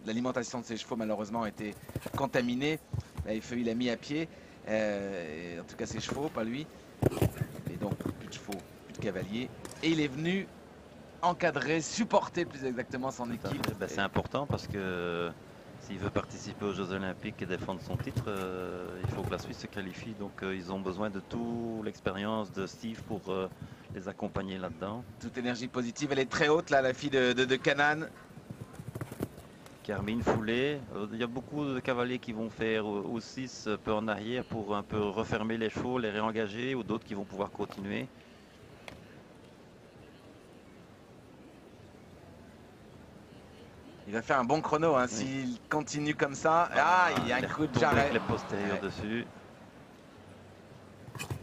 l'alimentation de ses chevaux malheureusement a été contaminée. Là, il a mis à pied, en tout cas ses chevaux, pas lui. Et donc plus de chevaux, plus de cavaliers. Et il est venu encadrer, supporter plus exactement son équipe. Ben, c'est important parce que s'il veut participer aux Jeux Olympiques et défendre son titre, il faut que la Suisse se qualifie. Donc ils ont besoin de toute l'expérience de Steve pour les accompagner là-dedans. Toute énergie positive, elle est très haute là, la fille de Canaan. Carmine Foulée, il y a beaucoup de cavaliers qui vont faire au 6 peu en arrière pour un peu refermer les chevaux, les réengager, ou d'autres qui vont pouvoir continuer. Il va faire un bon chrono hein, s'il continue comme ça. Ah, il y a un coup de jarret. Avec les postérieurs dessus.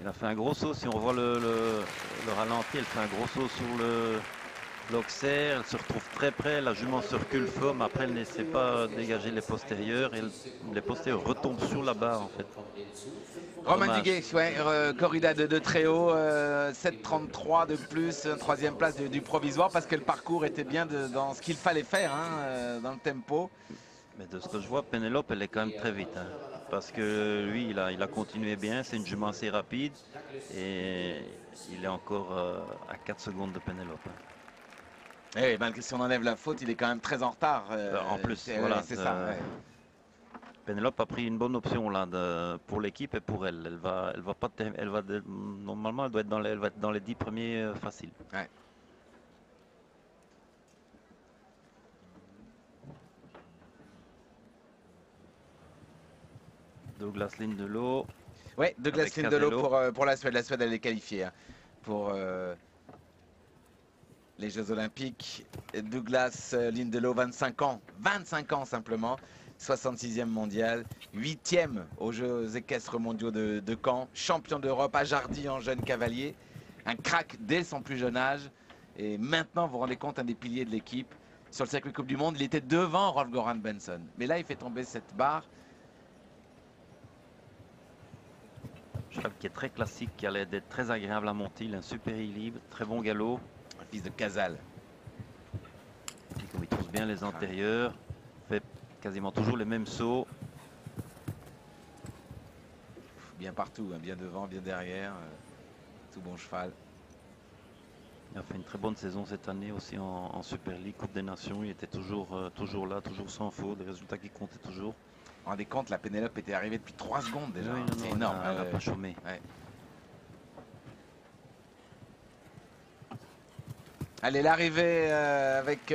Il a fait un gros saut. Si on revoit le ralenti, elle fait un gros saut sur l'Auxerre. Elle se retrouve très près. La jument se recule fort, mais après elle ne sait pas dégager les postérieurs. Et les postérieurs retombent sur la barre en fait. Romain Duguay, ouais, corrida de très haut, 7,33 de plus, troisième place du provisoire parce que le parcours était bien dans ce qu'il fallait faire, hein, dans le tempo. Mais de ce que je vois, Pénélope, elle est quand même très vite. Hein, parce que lui, il a continué bien, c'est une jument assez rapide et il est encore à 4 secondes de Pénélope. Hein. Et malgré si on enlève la faute, il est quand même très en retard. En plus, voilà, c'est ça. Ouais. Pénélope a pris une bonne option là pour l'équipe et pour elle. Normalement, elle va être dans les 10 premiers faciles. Ouais. Douglas Lindelöw. Oui, Douglas Lindelöw pour la Suède. La Suède, elle est qualifiée hein, pour les Jeux Olympiques. Douglas Lindelöw, 25 ans. 25 ans simplement. 66e mondial, 8e aux Jeux équestres mondiaux de Caen, champion d'Europe à Jardy en jeune cavalier, un crack dès son plus jeune âge. Et maintenant, vous vous rendez compte, un des piliers de l'équipe. Sur le circuit Coupe du Monde, il était devant Rolf Goran Benson. Mais là, il fait tomber cette barre. Cheval qui est très classique, qui a l'air d'être très agréable à monter. Il a un super équilibre, très bon galop. Un fils de Casal. Et comme il trouve bien les antérieurs, fait quasiment toujours les mêmes sauts. Bien partout, hein, bien devant, bien derrière. Tout bon cheval. Il a fait une très bonne saison cette année aussi en Super League, Coupe des Nations. Il était toujours là, toujours sans faute, des résultats qui comptaient toujours. Vous vous rendez compte, la Pénélope était arrivée depuis 3 secondes déjà. Oui, c'est énorme. Elle n'a pas chômé. Ouais. Allez, l'arrivée avec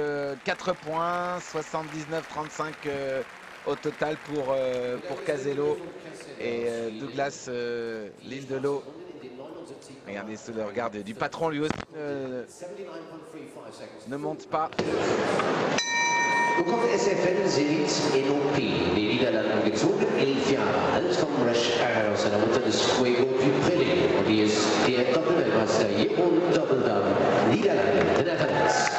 4 points, 79-35 au total pour Casello et Douglas Lindelöw. Regardez sous le regard du patron, lui aussi ne monte pas. Nu kommer SFN Zenit NOP. Det är Niederlanden gezogen. 11 Jahre alt. Kommen Rush aus seiner Mutter des Fuego du Prelé. Und die ist der Doppelweltmeister Jeroen Doppeldam. Niederlande, the Netherlands.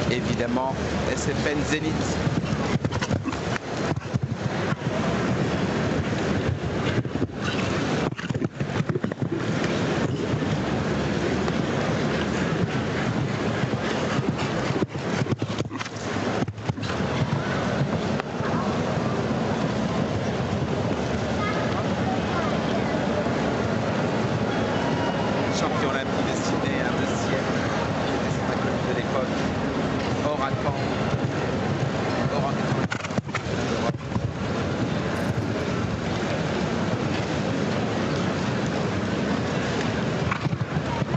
Évidemment, SFN Zenit. Champion olympique destiné à un deuxième. C'était sa commune de l'époque. Hors à Caen. Hors à Caen.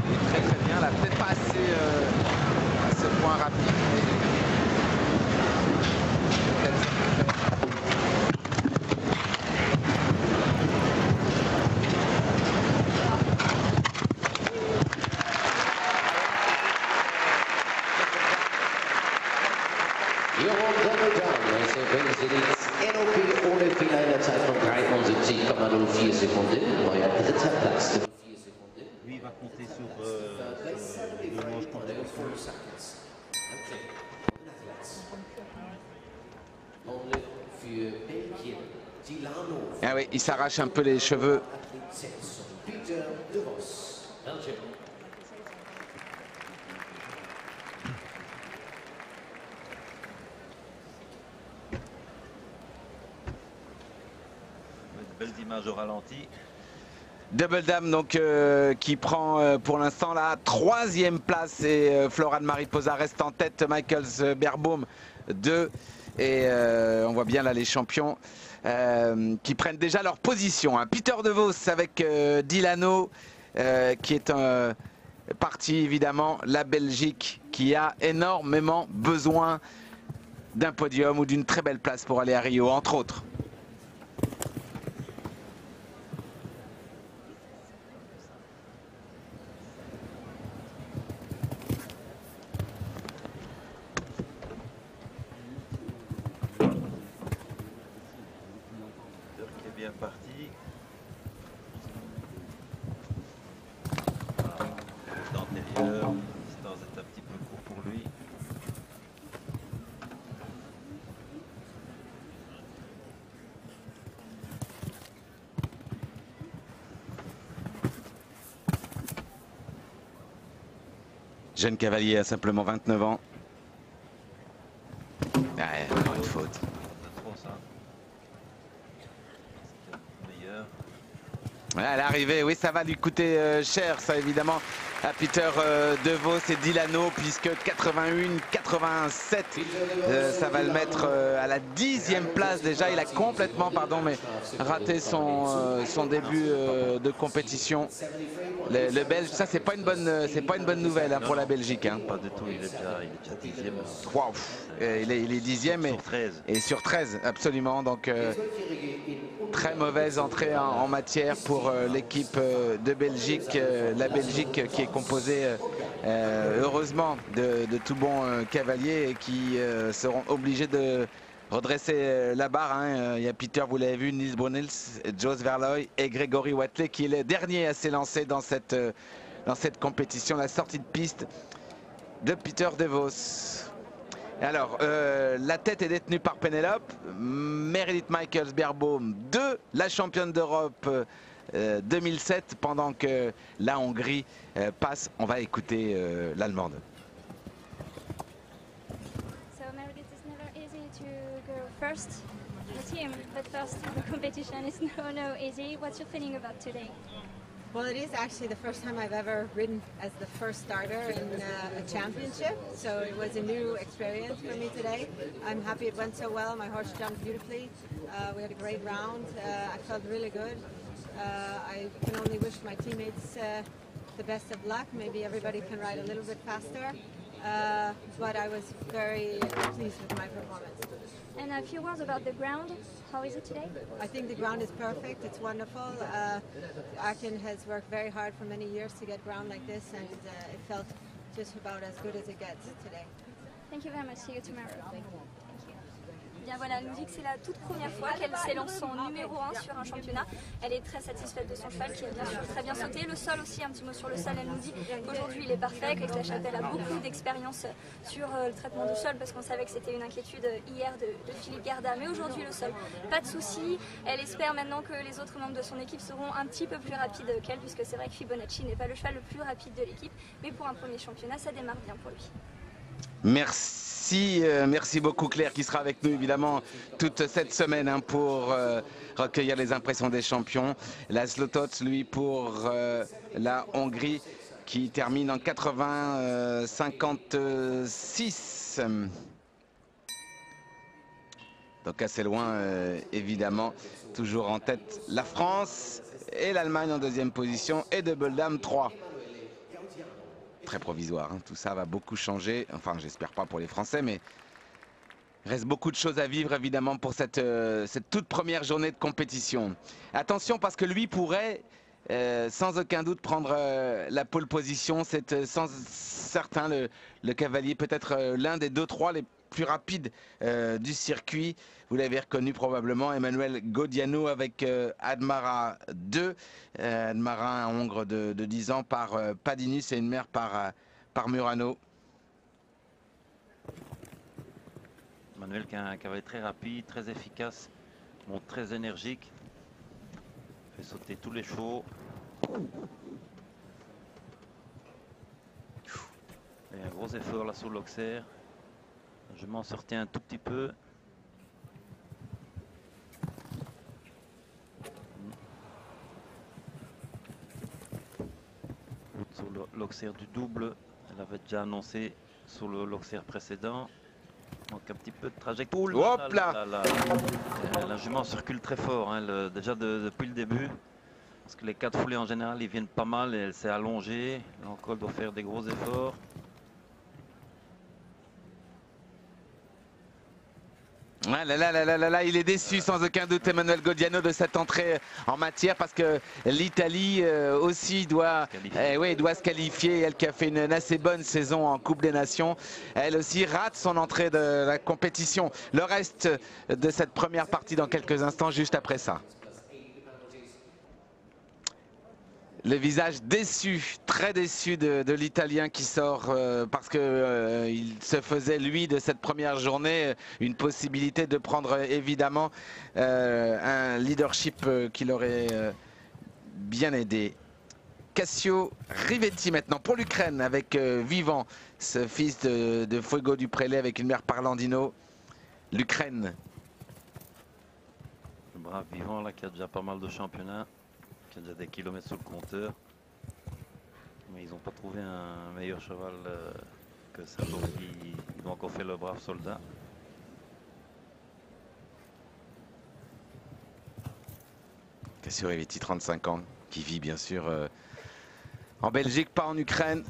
Il est très très bien là. Peut-être pas assez à ce point rapide. Mais... Jeroen Double SF Zenit NOP ohne Fehlerzeit von 73,04 Sekunden. Neuer dritter Platz. Lui, il va compter sur le manche contre Ah oui, il s'arrache un peu les cheveux. Belles images au ralenti. Double Dame donc qui prend pour l'instant la 3e place et Florane Mariposa reste en tête. Michaels Beerbohm 2 et on voit bien là les champions qui prennent déjà leur position. Hein. Peter De Vos avec Dilano qui est parti évidemment. La Belgique qui a énormément besoin d'un podium ou d'une très belle place pour aller à Rio entre autres. Bien parti. D'antérieur, la distance est un petit peu court pour lui. Jeune cavalier a simplement 29 ans. Ouais, encore une faute. C'est trop ça. Meilleur. À l'arrivée, oui, ça va lui coûter cher, ça évidemment, à Peter De Vos et Dilano, puisque 81-87, ça va le mettre à la 10e place déjà. Il a complètement, raté son début de compétition. Le Belge, ça c'est pas une bonne nouvelle hein, pour la Belgique. Hein. Pas du tout, il est déjà 10e. Wow. Il est 10e sur 13. et sur 13, absolument. Donc très mauvaise entrée en matière pour l'équipe de Belgique. La Belgique qui est composée heureusement de tout bons cavaliers et qui seront obligés de redresser la barre. Hein. Il y a Peter, vous l'avez vu, Nils Brunels, Jos Verlooy et Grégory Watley qui est le dernier à s'élancer dans cette compétition. La sortie de piste de Peter De Vos. Alors, la tête est détenue par Pénélope. Meredith Michaels Beerbohm 2, la championne d'Europe 2007, pendant que la Hongrie passe. On va écouter l'allemande. So Meredith, it's never easy to go first in the team, but first in the competition is no easy. What's your feeling about today? Well, it is actually the first time I've ever ridden as the first starter in a championship, so it was a new experience for me today. I'm happy it went so well. My horse jumped beautifully. We had a great round. I felt really good. I can only wish my teammates the best of luck. Maybe everybody can ride a little bit faster, but I was very pleased with my performance. And a few words about the ground. How is it today? I think the ground is perfect. It's wonderful. Arkin has worked very hard for many years to get ground like this, and it felt just about as good as it gets today. Thank you very much. See you tomorrow. Thank you. Bien voilà, elle nous dit que c'est la toute première fois qu'elle s'élance en numéro 1 sur un championnat. Elle est très satisfaite de son cheval qui a bien sûr très bien sauté. Le sol aussi, un petit mot sur le sol, elle nous dit qu'aujourd'hui il est parfait, qu'Aix-la-Chapelle a beaucoup d'expérience sur le traitement du sol parce qu'on savait que c'était une inquiétude hier de Philippe Garda. Mais aujourd'hui le sol, pas de souci. Elle espère maintenant que les autres membres de son équipe seront un petit peu plus rapides qu'elle, puisque c'est vrai que Fibonacci n'est pas le cheval le plus rapide de l'équipe. Mais pour un premier championnat, ça démarre bien pour lui. Merci beaucoup Claire qui sera avec nous évidemment toute cette semaine hein, pour recueillir les impressions des champions. Laszlo Toth lui pour la Hongrie qui termine en 80-56. Donc assez loin évidemment, toujours en tête la France et l'Allemagne en deuxième position et Double Dame 3. Très provisoire, hein. Tout ça va beaucoup changer, enfin j'espère pas pour les Français, mais il reste beaucoup de choses à vivre évidemment pour cette toute première journée de compétition. Attention parce que lui pourrait sans aucun doute prendre la pole position, c'est sans certain le cavalier, peut-être l'un des 2-3 les plus rapides du circuit. Vous l'avez reconnu probablement, Emmanuel Godiano avec Admara 2. Admara, un Hongre de 10 ans par Padinus et une mère par Murano. Emmanuel qui a un cavalier très rapide, très efficace, monte très énergique. Fait sauter tous les chevaux. Et un gros effort là sur l'Auxerre. Je m'en sortais un tout petit peu. Sur l'Auxerre du double, elle avait déjà annoncé sur l'Auxerre précédent. Donc un petit peu de trajectoire. Hop là, La jument circule très fort, hein, déjà depuis le début. Parce que les 4 foulées en général, ils viennent pas mal et elle s'est allongée. Là encore, elle doit faire des gros efforts. Ah là, il est déçu sans aucun doute, Emmanuel Godiano, de cette entrée en matière, parce que l'Italie aussi doit se qualifier. Elle qui a fait une assez bonne saison en Coupe des Nations, elle aussi rate son entrée de la compétition. Le reste de cette première partie dans quelques instants, juste après ça. Le visage déçu, très déçu de l'Italien qui sort parce qu'il se faisait, lui, de cette première journée, une possibilité de prendre évidemment un leadership qui l'aurait bien aidé. Cassio Rivetti maintenant pour l'Ukraine avec Vivant, ce fils de Fuego du Prélé avec une mère Parlandino. L'Ukraine. Le brave Vivant là qui a déjà pas mal de championnats. Qui a déjà des kilomètres sur le compteur, mais ils n'ont pas trouvé un meilleur cheval que ça, donc ils ont encore fait le brave soldat. Cassio Rivetti, 35 ans, qui vit bien sûr en Belgique, pas en Ukraine.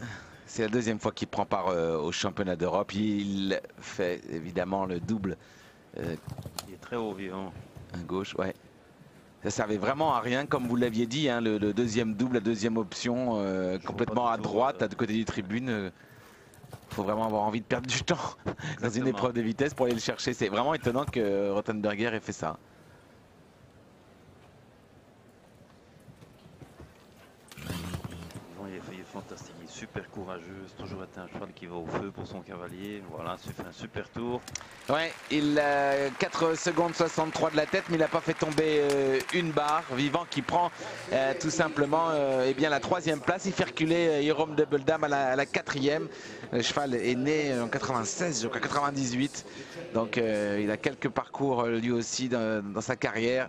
C'est la deuxième fois qu'il prend part au championnat d'Europe. Il fait évidemment le double. Il est très haut Vivant. À gauche, ouais. Ça servait vraiment à rien, comme vous l'aviez dit, hein, le deuxième double, la deuxième option, complètement à droite, à côté du tribune. Il faut vraiment avoir envie de perdre du temps dans une épreuve de vitesse pour aller le chercher. C'est vraiment étonnant que Rothenberger ait fait ça. Il est fantastique, il est super courageux, c'est toujours été un cheval qui va au feu pour son cavalier. Voilà, il fait un super tour. Ouais, il a 4 secondes 63 de la tête, mais il n'a pas fait tomber une barre. Vivant qui prend tout simplement eh bien, la 3e place. Il fait reculer Jérôme de Beldam à la 4e. Le cheval est né en 96, je crois, 98. Donc il a quelques parcours lui aussi dans sa carrière.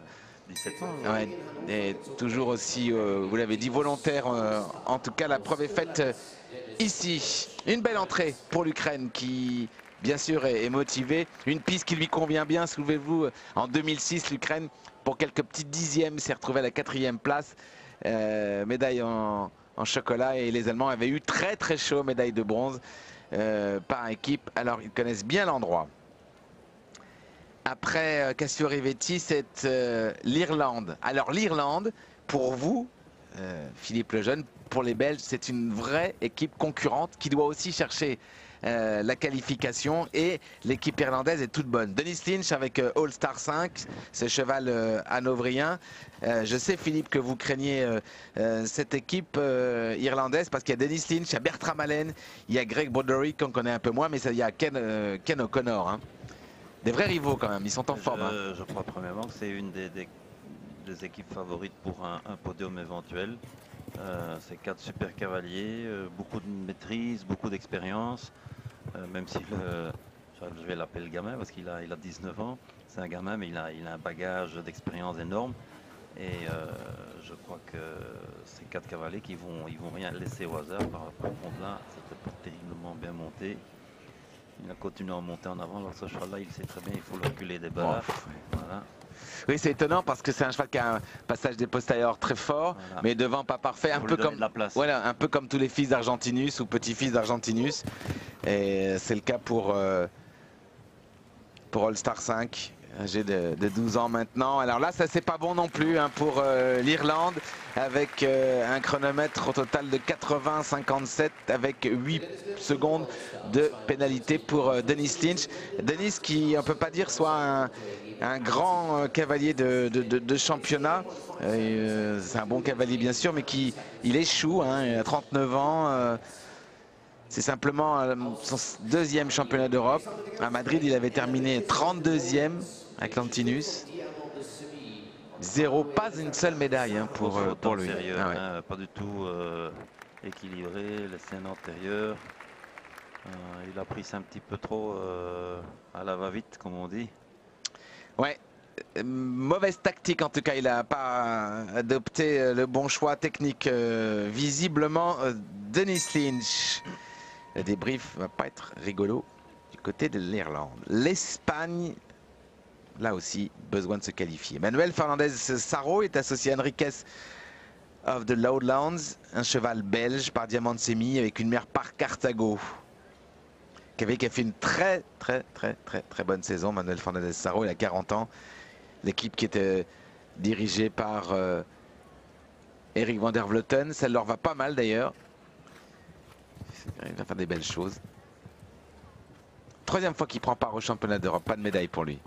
17 ans. Ouais, et toujours aussi, vous l'avez dit, volontaire. En tout cas, la preuve est faite ici. Une belle entrée pour l'Ukraine qui, bien sûr, est motivée. Une piste qui lui convient bien. Souvenez-vous, en 2006, l'Ukraine, pour quelques petits dixièmes, s'est retrouvée à la 4e place. Médaille en chocolat. Et les Allemands avaient eu très très chaud, médaille de bronze par équipe. Alors, ils connaissent bien l'endroit. Après Cassio Rivetti, c'est l'Irlande. Alors l'Irlande, pour vous, Philippe Lejeune, pour les Belges, c'est une vraie équipe concurrente qui doit aussi chercher la qualification, et l'équipe irlandaise est toute bonne. Denis Lynch avec All Star 5, ce cheval hanovérien. Je sais, Philippe, que vous craignez cette équipe irlandaise parce qu'il y a Denis Lynch, il y a Bertram Allen, il y a Greg Broderick qu'on connaît un peu moins, mais il y a Ken O'Connor. Hein. Des vrais rivaux quand même, ils sont en forme. Je crois premièrement que c'est une des équipes favorites pour un podium éventuel. C'est 4 super cavaliers, beaucoup de maîtrise, beaucoup d'expérience. Même si je vais l'appeler le gamin parce qu'il a 19 ans. C'est un gamin, mais il a un bagage d'expérience énorme. Et je crois que ces 4 cavaliers qui ils vont rien laisser au hasard par rapport au monde là. C'était pas terriblement bien monté. Il a continué à monter en avant, alors ce cheval-là, il sait très bien, il faut le reculer des barres. Voilà. Oui, c'est étonnant parce que c'est un cheval qui a un passage des postérieurs très fort, voilà. Mais devant pas parfait, un peu comme voilà, un peu comme tous les fils d'Argentinus ou petits-fils d'Argentinus. Et c'est le cas pour All Star 5. âgé de 12 ans maintenant. Alors là, ça c'est pas bon non plus hein, pour l'Irlande, avec un chronomètre au total de 80-57 avec 8 secondes de pénalité pour Dennis Lynch. Dennis qui, on peut pas dire, soit un grand cavalier de championnat. C'est un bon cavalier bien sûr, mais il échoue, hein, il a 39 ans. C'est simplement son deuxième championnat d'Europe. À Madrid, il avait terminé 32e avec Lantinus. Zéro, pas une seule médaille hein, pour lui. Sérieux, hein, pas du tout équilibré, les scènes antérieures. Il a pris ça un petit peu trop à la va-vite, comme on dit. Ouais. Mauvaise tactique en tout cas, il n'a pas adopté le bon choix technique visiblement. Dennis Lynch. Le débrief va pas être rigolo du côté de l'Irlande. L'Espagne, là aussi, besoin de se qualifier. Manuel Fernandez Sarro est associé à Enriquez of the Lowlands, un cheval belge par Diamant-Semi avec une mère par Carthago. Qui a fait une très bonne saison. Manuel Fernandez Sarro, il a 40 ans. L'équipe qui était dirigée par Eric van der Vleuten, ça leur va pas mal d'ailleurs. Il va faire des belles choses. Troisième fois qu'il prend part au championnat d'Europe, pas de médaille pour lui.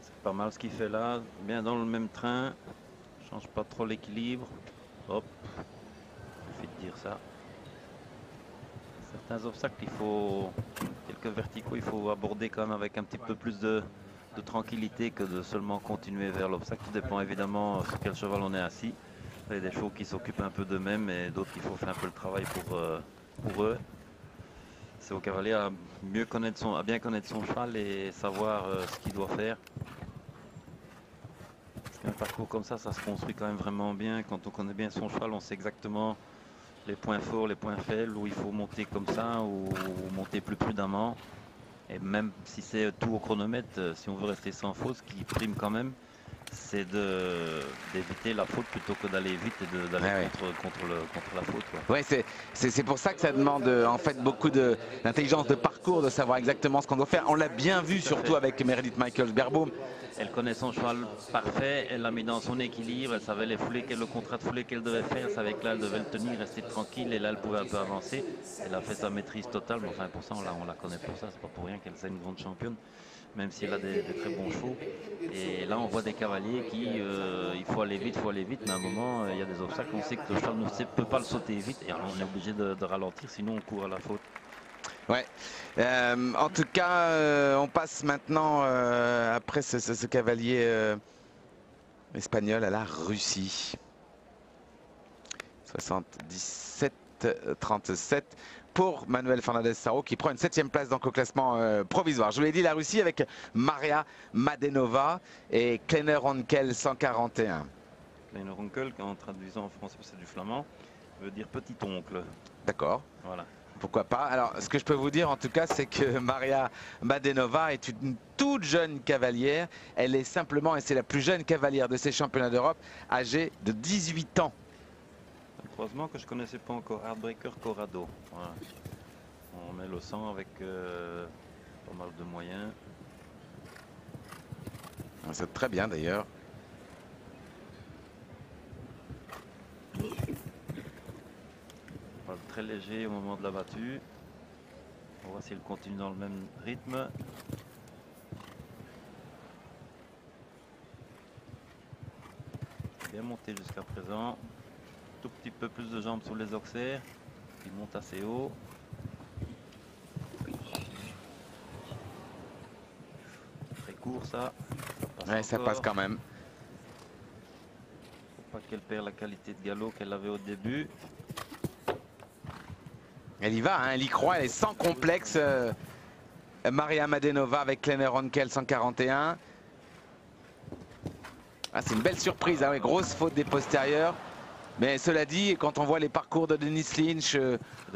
C'est pas mal ce qu'il fait là, bien dans le même train, change pas trop l'équilibre. Hop, il suffit de dire ça. Certains obstacles, il faut quelques verticaux, il faut aborder quand même avec un petit peu plus de tranquillité que de seulement continuer vers l'obstacle. Tout dépend évidemment sur quel cheval on est assis. Il y a des chevaux qui s'occupent un peu d'eux-mêmes et d'autres il faut faire un peu le travail pour eux. C'est au cavalier à bien connaître son cheval et savoir ce qu'il doit faire. Un parcours comme ça se construit quand même vraiment bien. Quand on connaît bien son cheval, on sait exactement les points forts, les points faibles, où il faut monter comme ça ou monter plus prudemment. Et même si c'est tout au chronomètre, si on veut rester sans faute, ce qui prime quand même, c'est d'éviter la faute plutôt que d'aller vite et d'aller contre la faute. Ouais, c'est pour ça que ça demande en fait beaucoup d'intelligence de parcours, de savoir exactement ce qu'on doit faire. On l'a bien vu surtout avec Meredith Michaels-Berbaum. Elle connaît son cheval parfait, elle l'a mis dans son équilibre, elle savait le contrat de foulée qu'elle devait faire, elle savait que là elle devait le tenir, rester tranquille et là elle pouvait un peu avancer. Elle a fait sa maîtrise totale, mais enfin pour ça on la connaît pour ça, c'est pas pour rien qu'elle soit une grande championne, même si elle a des très bons chevaux. Et là on voit des cavaliers qui, il faut aller vite, mais à un moment il y a des obstacles, on sait que le cheval ne peut pas le sauter vite et alors on est obligé de ralentir, sinon on court à la faute. Ouais. En tout cas, on passe maintenant, après ce cavalier espagnol, à la Russie. 77-37 pour Manuel Fernandez Sarro qui prend une 7e place donc au classement provisoire. Je vous l'ai dit, la Russie avec Maria Madenova et Kleiner Onkel 141. Kleiner Onkel, en traduisant en français, c'est du flamand, veut dire petit oncle. D'accord. Voilà. Pourquoi pas. Alors, ce que je peux vous dire en tout cas, c'est que Maria Madenova est une toute jeune cavalière. Elle est simplement, et c'est la plus jeune cavalière de ces championnats d'Europe, âgée de 18 ans. Un croisement que je connaissais pas encore, Heartbreaker Corrado. Voilà. On met le sang avec pas mal de moyens. C'est très bien d'ailleurs. Très léger au moment de la battue. On voit s'il continue dans le même rythme. Bien monté jusqu'à présent. Tout petit peu plus de jambes sous les auxerres. Il monte assez haut. Très court ça. Ouais, ça passe quand même. Faut pas qu'elle perde la qualité de galop qu'elle avait au début. Elle y va, hein, elle y croit, elle est sans complexe. Maria Madenova avec Kleiner Onkel 141. Ah, c'est une belle surprise, hein, ouais, grosse faute des postérieurs. Mais cela dit, quand on voit les parcours de Denis Lynch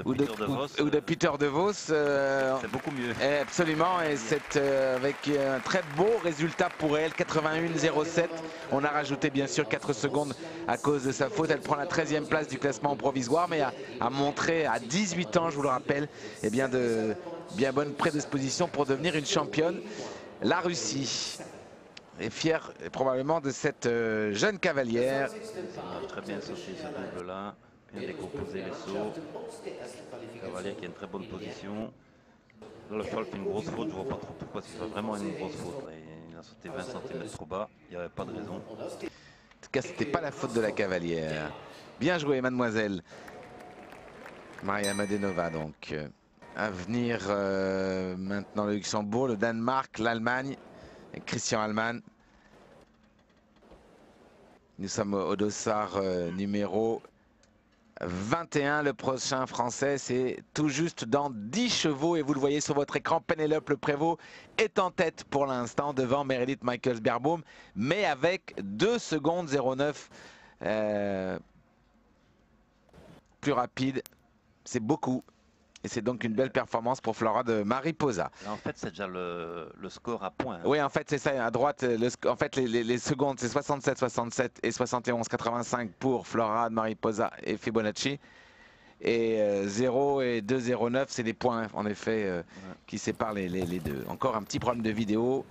ou de Peter de Vos, c'est beaucoup mieux. Absolument, et c'est avec un très beau résultat pour elle, 81,07. On a rajouté bien sûr 4 secondes à cause de sa faute. Elle prend la 13e place du classement provisoire, mais a montré à 18 ans, je vous le rappelle, eh bien de bien bonne prédisposition pour devenir une championne. La Russie est fière probablement de cette jeune cavalière. Ça a très bien sauté ce double-là, bien décomposé les sauts. Cavalier qui a une très bonne position. Là, le cheval fait une grosse faute, je vois pas trop pourquoi c'est vraiment une grosse faute. Là, il a sauté 20 cm trop bas, il n'y avait pas de raison. En tout cas, c'était pas la faute de la cavalière. Bien joué, mademoiselle. Maria Madenova, donc. À venir maintenant le Luxembourg, le Danemark, l'Allemagne. Christian Allman. Nous sommes au dossard numéro 21. Le prochain français, c'est tout juste dans 10 chevaux. Et vous le voyez sur votre écran, Pénélope Le Prévost est en tête pour l'instant devant Meredith Michaels-Beerbohm, mais avec 2 secondes 09 plus rapide. C'est beaucoup. Et c'est donc une belle performance pour Flora de Mariposa. Là, en fait, c'est déjà le score à points. Oui, en fait, c'est ça. À droite, en fait, les secondes, c'est 67-67 et 71-85 pour Flora de Mariposa et Fibonacci. Et 0 et 2-0-9, c'est des points, en effet, qui séparent les deux. Encore un petit problème de vidéo,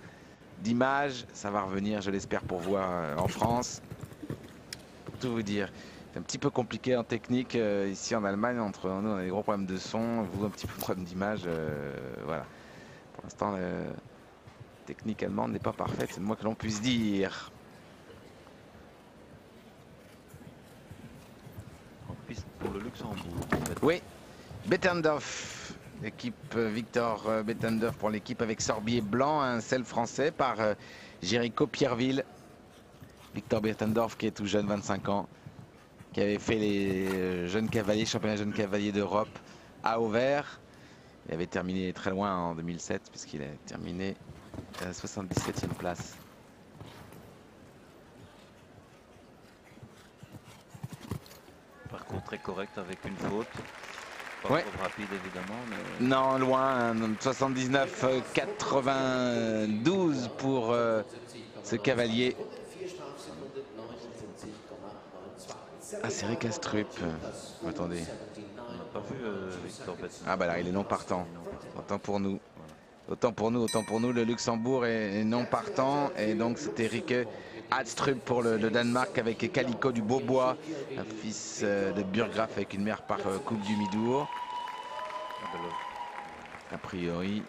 d'image. Ça va revenir, je l'espère, pour voir en France. Pour tout vous dire. C'est un petit peu compliqué en technique ici en Allemagne. Entre nous, on a des gros problèmes de son, vous un petit peu de problème d'image. Voilà. Pour l'instant, la technique allemande n'est pas parfaite, c'est le moins que l'on puisse dire. En piste pour le Luxembourg. En fait. Oui, Bettendorf, l'équipe Victor Bettendorf pour l'équipe avec Sorbier Blanc, un sel français par Jéricho Pierreville. Victor Bettendorf qui est tout jeune, 25 ans. Qui avait fait les jeunes cavaliers, championnat jeunes cavaliers d'Europe à Auvers. Il avait terminé très loin en 2007 puisqu'il a terminé à la 77e place. Parcours très correct avec une faute. Pas trop rapide évidemment. Mais... Non, loin, 79-92 pour ce cavalier. Ah, c'est Rick Astrup. Attendez. On n'a pas vu Victor Bettendorf. Ah bah là, il est non partant. Autant pour nous. Autant pour nous, autant pour nous. Le Luxembourg est non partant. Et donc c'était Rick Astrup pour le Danemark avec Calico du Beaubois. Un fils de Burggraf avec une mère par Coupe du Midour. A priori.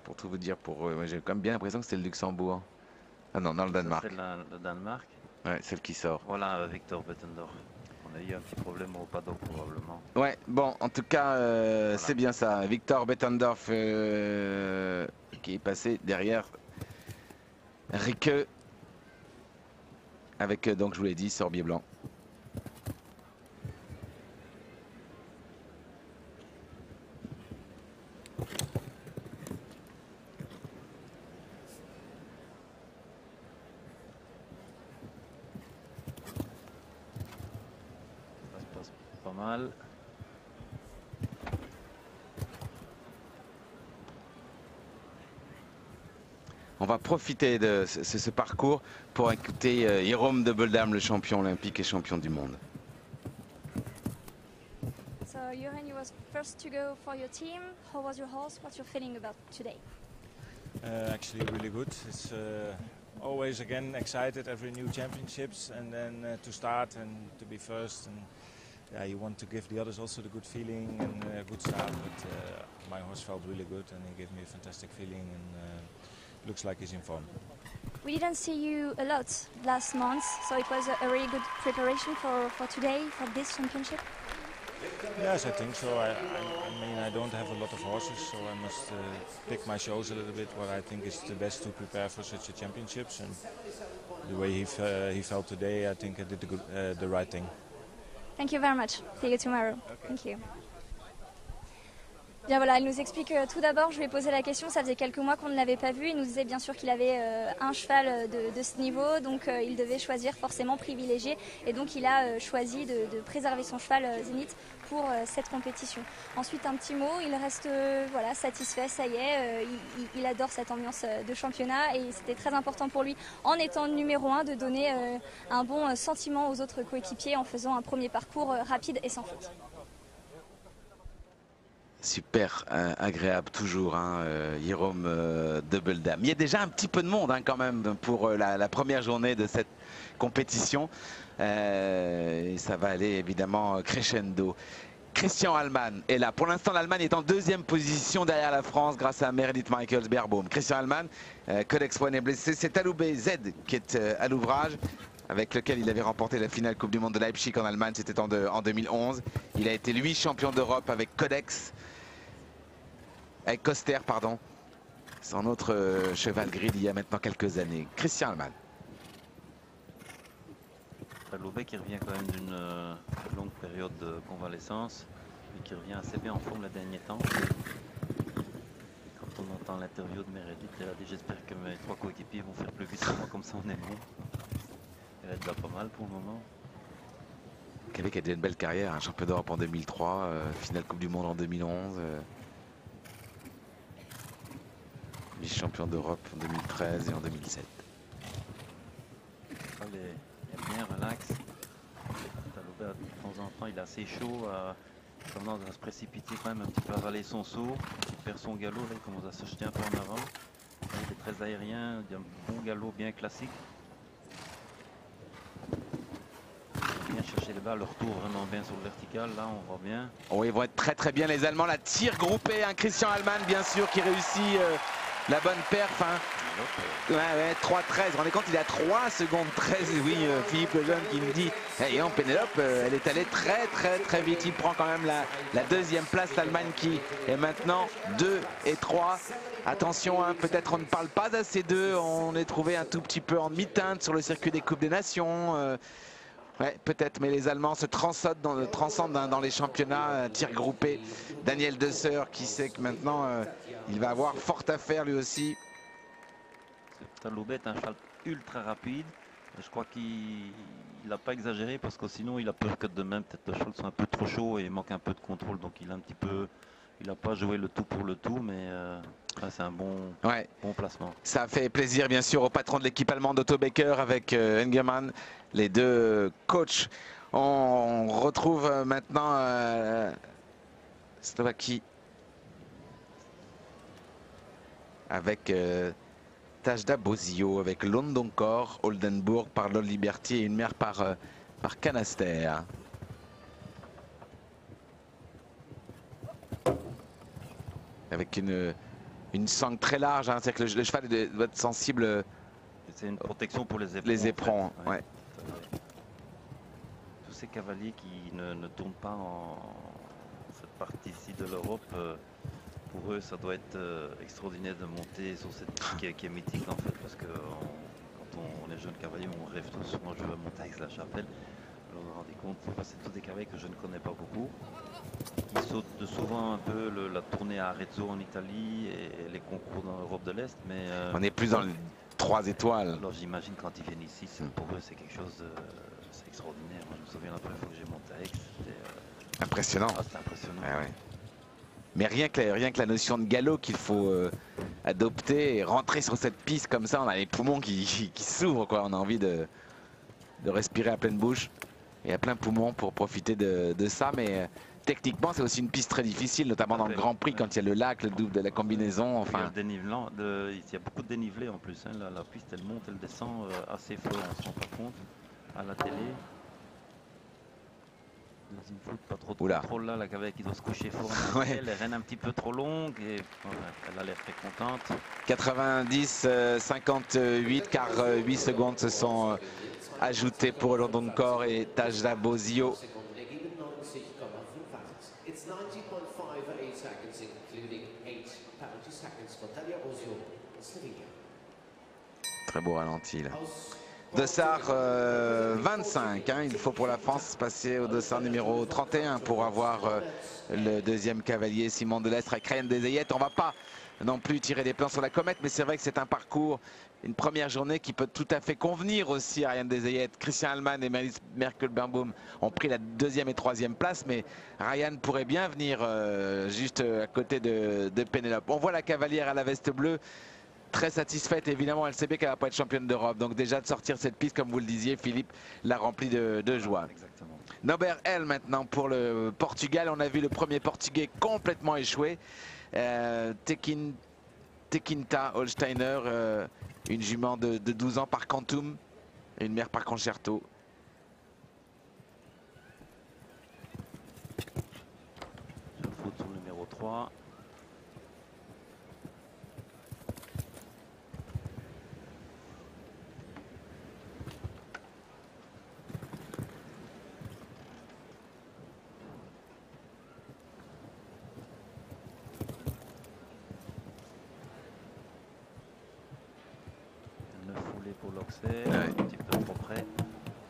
Pour tout vous dire, j'ai quand même bien l'impression que c'était le Luxembourg. Ah non, dans le Danemark. C'est le Danemark. Ouais, celle qui sort. Voilà, Victor Bettendorf. On a eu un petit problème au paddock probablement. Ouais, bon, en tout cas, voilà. C'est bien ça. Victor Bettendorf qui est passé derrière Rique. Avec, donc, je vous l'ai dit, Sorbier Blanc. Mal. On va profiter de ce parcours pour écouter Jérôme de Beldam, le champion olympique et champion du monde. So Johan, you was first to go for your team. How was your horse? What's your feeling about today? Actually really good. It's always again excited every new championships and then to start and to be first and yeah, you want to give the others also the good feeling and a good start, but my horse felt really good and he gave me a fantastic feeling and looks like he's in form. We didn't see you a lot last month, so it was a really good preparation for today, for this championship? Yes, I think so. I mean, I don't have a lot of horses, so I must pick my shows a little bit what I think is the best to prepare for such a championships. And the way he felt today, I think I did the right thing. Thank you very much. See you tomorrow. Okay. Thank you. Bien voilà, il nous explique tout d'abord, je lui ai posé la question, ça faisait quelques mois qu'on ne l'avait pas vu, il nous disait bien sûr qu'il avait un cheval de ce niveau, donc il devait choisir forcément privilégié, et donc il a choisi de préserver son cheval Zénith pour cette compétition. Ensuite un petit mot, il reste voilà, satisfait, ça y est, il adore cette ambiance de championnat et c'était très important pour lui en étant numéro 1 de donner un bon sentiment aux autres coéquipiers en faisant un premier parcours rapide et sans faute. Super agréable toujours, hein, Jérôme Double-Dame. Il y a déjà un petit peu de monde hein, quand même pour la première journée de cette compétition. Et ça va aller évidemment crescendo. Christian Allman est là. Pour l'instant, l'Allemagne est en deuxième position derrière la France grâce à Meredith Michaels-Beerbaum. Christian Allman, Codex One est blessé. C'est Aloubé Z qui est à l'ouvrage, avec lequel il avait remporté la finale Coupe du Monde de Leipzig en Allemagne. C'était en 2011. Il a été lui champion d'Europe avec Codex. Avec Coster, pardon. Son autre cheval gris il y a maintenant quelques années. Christian Allman. Aloubé qui revient quand même d'une longue période de convalescence et qui revient assez bien en forme les derniers temps. Quand on entend l'interview de Meredith, elle a dit j'espère que mes 3 coéquipiers vont faire plus vite que moi, comme ça on est bon. Elle est déjà pas mal pour le moment. Qui a déjà une belle carrière, un champion d'Europe en 2003, finale Coupe du Monde en 2011. Vice-champion d'Europe en 2013 et en 2007. Elle est bien relax. De temps en temps, il est assez chaud. Il a tendance à se précipiter quand même un petit peu, avaler son saut. Il perd son galop, là, il commence à se jeter un peu en avant. Il est très aérien, il a un bon galop bien classique. Il vient chercher les balles, le retour vraiment bien sur le vertical, là on voit bien. Oh, ils vont être très bien les Allemands. La tire groupée, hein. Christian Allman bien sûr qui réussit la bonne perf. Hein. Ouais, 3-13. Vous vous rendez compte, il est à 3 secondes 13. Oui, Philippe Lejeune qui nous dit hey, Pénélope, elle est allée très vite. Il prend quand même la deuxième place. L'Allemagne qui est maintenant 2 et 3. Attention, hein, peut-être on ne parle pas assez d'eux. On est trouvé un tout petit peu en demi-teinte sur le circuit des Coupes des Nations. Ouais, peut-être, mais les Allemands se transcendent dans les championnats, tir groupé. Daniel Desseur qui sait que maintenant il va avoir fort à faire lui aussi. Aloubé est un cheval ultra rapide. Je crois qu'il n'a pas exagéré parce que sinon il a peur que demain peut-être le cheval soit un peu trop chaud et manque un peu de contrôle. Donc il a un petit peu, il n'a pas joué le tout pour le tout, mais c'est un bon placement. Ça fait plaisir bien sûr au patron de l'équipe allemande Otto Becker avec Engermann, les deux coachs. On retrouve maintenant Slovaquie avec Tajda Bozio, avec Londoncore, Oldenburg par Lol Liberty et une mère par Canaster. Avec une sangle très large, hein, c'est-à-dire que le cheval doit être sensible. C'est une protection pour les éperons. Les éperons, en fait. ouais. Tous ces cavaliers qui ne tournent pas en cette partie-ci de l'Europe, pour eux, ça doit être extraordinaire de monter sur cette piste qui est mythique en fait, parce que quand on est jeune cavalier, on rêve tous. Moi, je veux monter avec la chapelle. Alors, vous vous rendez compte, c'est tous des cavaliers que je ne connais pas beaucoup. Ils sautent souvent un peu la tournée à Arezzo en Italie et les concours dans l'Europe de l'Est, mais on est plus dans les 3 étoiles. Alors j'imagine quand ils viennent ici, pour eux c'est quelque chose, c'est extraordinaire. Moi, je me souviens la première fois que j'ai monté à Aix, c'était impressionnant. C'était impressionnant. Ah ouais. Mais rien que la notion de galop qu'il faut adopter et rentrer sur cette piste comme ça, on a les poumons qui s'ouvrent, quoi. On a envie de respirer à pleine bouche et à plein poumon pour profiter de ça. Mais techniquement, c'est aussi une piste très difficile, notamment dans le Grand Prix, quand il y a le lac, le double de la combinaison. Enfin, il y a beaucoup de dénivelé en plus. Hein. La piste, elle monte, elle descend assez fort, on ne se rend pas compte à la télé. Dans une foot, pas trop de contrôle là, la cavalière qui doit se coucher fort. Ouais. Elle est reine un petit peu trop longue et elle a l'air très contente. 90-58 car 8 secondes se sont ajoutées pour Londoncore et Tajda Bozio. Très beau ralenti là. Dossard 25, hein, il faut pour la France passer au dossard numéro 31 pour avoir le deuxième cavalier Simon Delestre avec Ryan Desayette. On va pas non plus tirer des plans sur la comète, mais c'est vrai que c'est un parcours, une première journée qui peut tout à fait convenir aussi à Ryan Desayette. Christian Allman et Merkel Bernboom ont pris la deuxième et troisième place, mais Ryan pourrait bien venir juste à côté de Pénélope. On voit la cavalière à la veste bleue. Très satisfaite, évidemment, elle sait bien qu'elle va pas être championne d'Europe. Donc déjà de sortir cette piste, comme vous le disiez, Philippe, l'a remplie de joie. Exactement. Norbert L maintenant pour le Portugal. On a vu le premier Portugais complètement échoué. Tekinta Holsteiner, une jument de 12 ans par Quantum et une mère par Concerto. Je fout sur le numéro 3. Pour l'Auxerre, un petit peu trop près.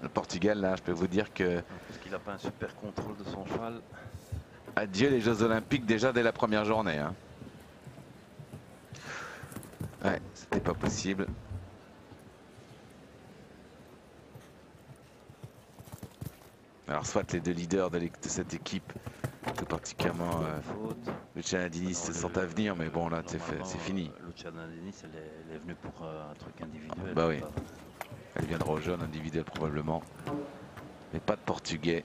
Le Portugal, là, je peux vous dire que... Parce qu'il n'a pas un super contrôle de son cheval. Adieu les Jeux Olympiques déjà dès la première journée. Hein. Ouais, c'était pas possible. Alors soit les deux leaders de cette équipe, tout particulièrement Luciana Diniz, sont à venir, mais bon là c'est fini. Luciana Diniz, elle est venue pour un truc individuel. Bah oui, elle viendra au jaune individuel probablement, mais pas de Portugais.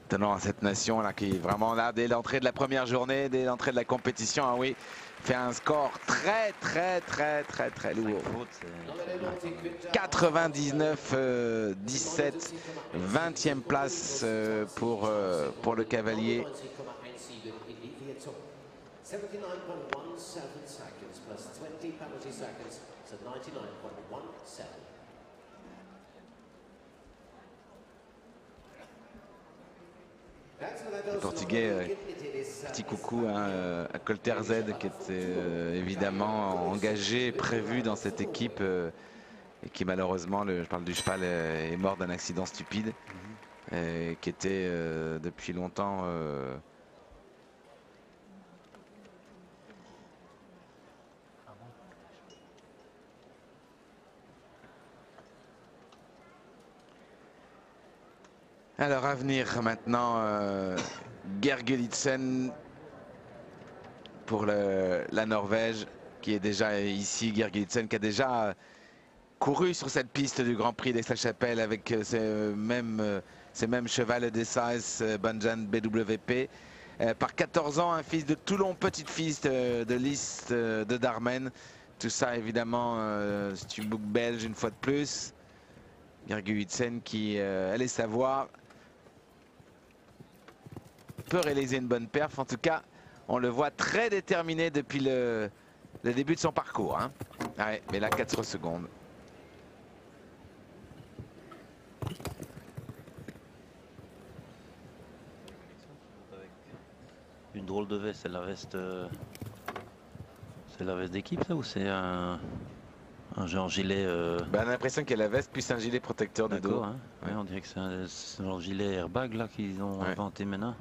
Tenant à cette nation là qui est vraiment là dès l'entrée de la première journée, dès l'entrée de la compétition, ah oui, fait un score très lourd. 99-17, 20e place pour le cavalier. 79.17 plus 20 penalty seconds, so 99.17. Le Portugais, petit coucou hein, à Colter Z qui était évidemment engagé, prévu dans cette équipe et qui malheureusement, je parle du cheval, est mort d'un accident stupide et qui était depuis longtemps Alors à venir maintenant Gergelitsen pour la Norvège qui est déjà ici. Gergelitsen qui a déjà couru sur cette piste du Grand Prix d'Aix-la-Chapelle avec ces mêmes chevals d'Essais Banjan BWP. Par 14 ans, un fils de Toulon, petite-fils de Lys de Darmen. Tout ça évidemment c'est une boucle belge une fois de plus. Gergelitsen qui allait savoir peut réaliser une bonne perf. En tout cas, on le voit très déterminé depuis le début de son parcours. Hein. Ouais, mais là, 4 secondes. Une drôle de veste, c'est la veste d'équipe, ça, ou c'est un genre gilet Ben, on a l'impression qu'il y a la veste plus un gilet protecteur de dos. Hein. Ouais, on dirait que c'est un genre gilet airbag là qu'ils ont inventé maintenant.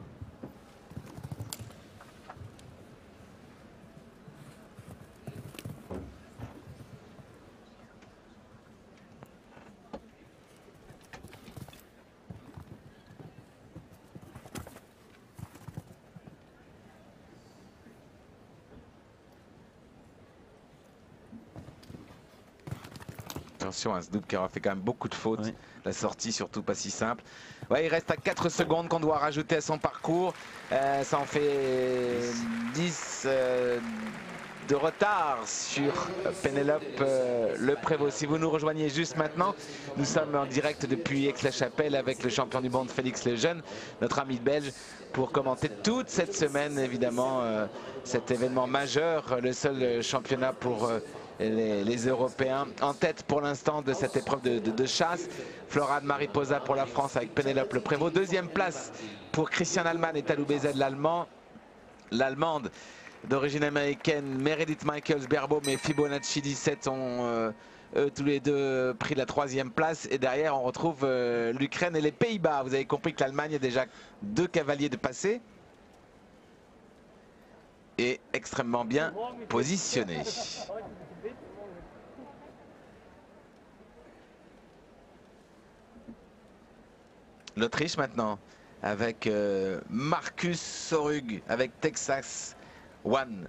Attention à ce double qui aura fait quand même beaucoup de fautes. Oui. La sortie surtout pas si simple. Ouais, il reste à 4 secondes qu'on doit rajouter à son parcours. Ça en fait 10 de retard sur Pénélope Le Prévost. Si vous nous rejoignez juste maintenant, nous sommes en direct depuis Aix-la-Chapelle avec le champion du monde Félix Lejeune, notre ami belge, pour commenter toute cette semaine évidemment cet événement majeur, le seul championnat pour les Européens en tête pour l'instant de cette épreuve de chasse. Florade Mariposa pour la France avec Pénélope Le Prévost. Deuxième place pour Christian Allman et Talou Bézet, l'Allemande d'origine américaine Meredith Michaels Berbaum et Fibonacci 17 ont tous les deux pris la 3e place. Et derrière, on retrouve l'Ukraine et les Pays-Bas. Vous avez compris que l'Allemagne a déjà 2 cavaliers de passé. Et extrêmement bien positionné. L'Autriche maintenant, avec Marcus Sorug, avec Texas One.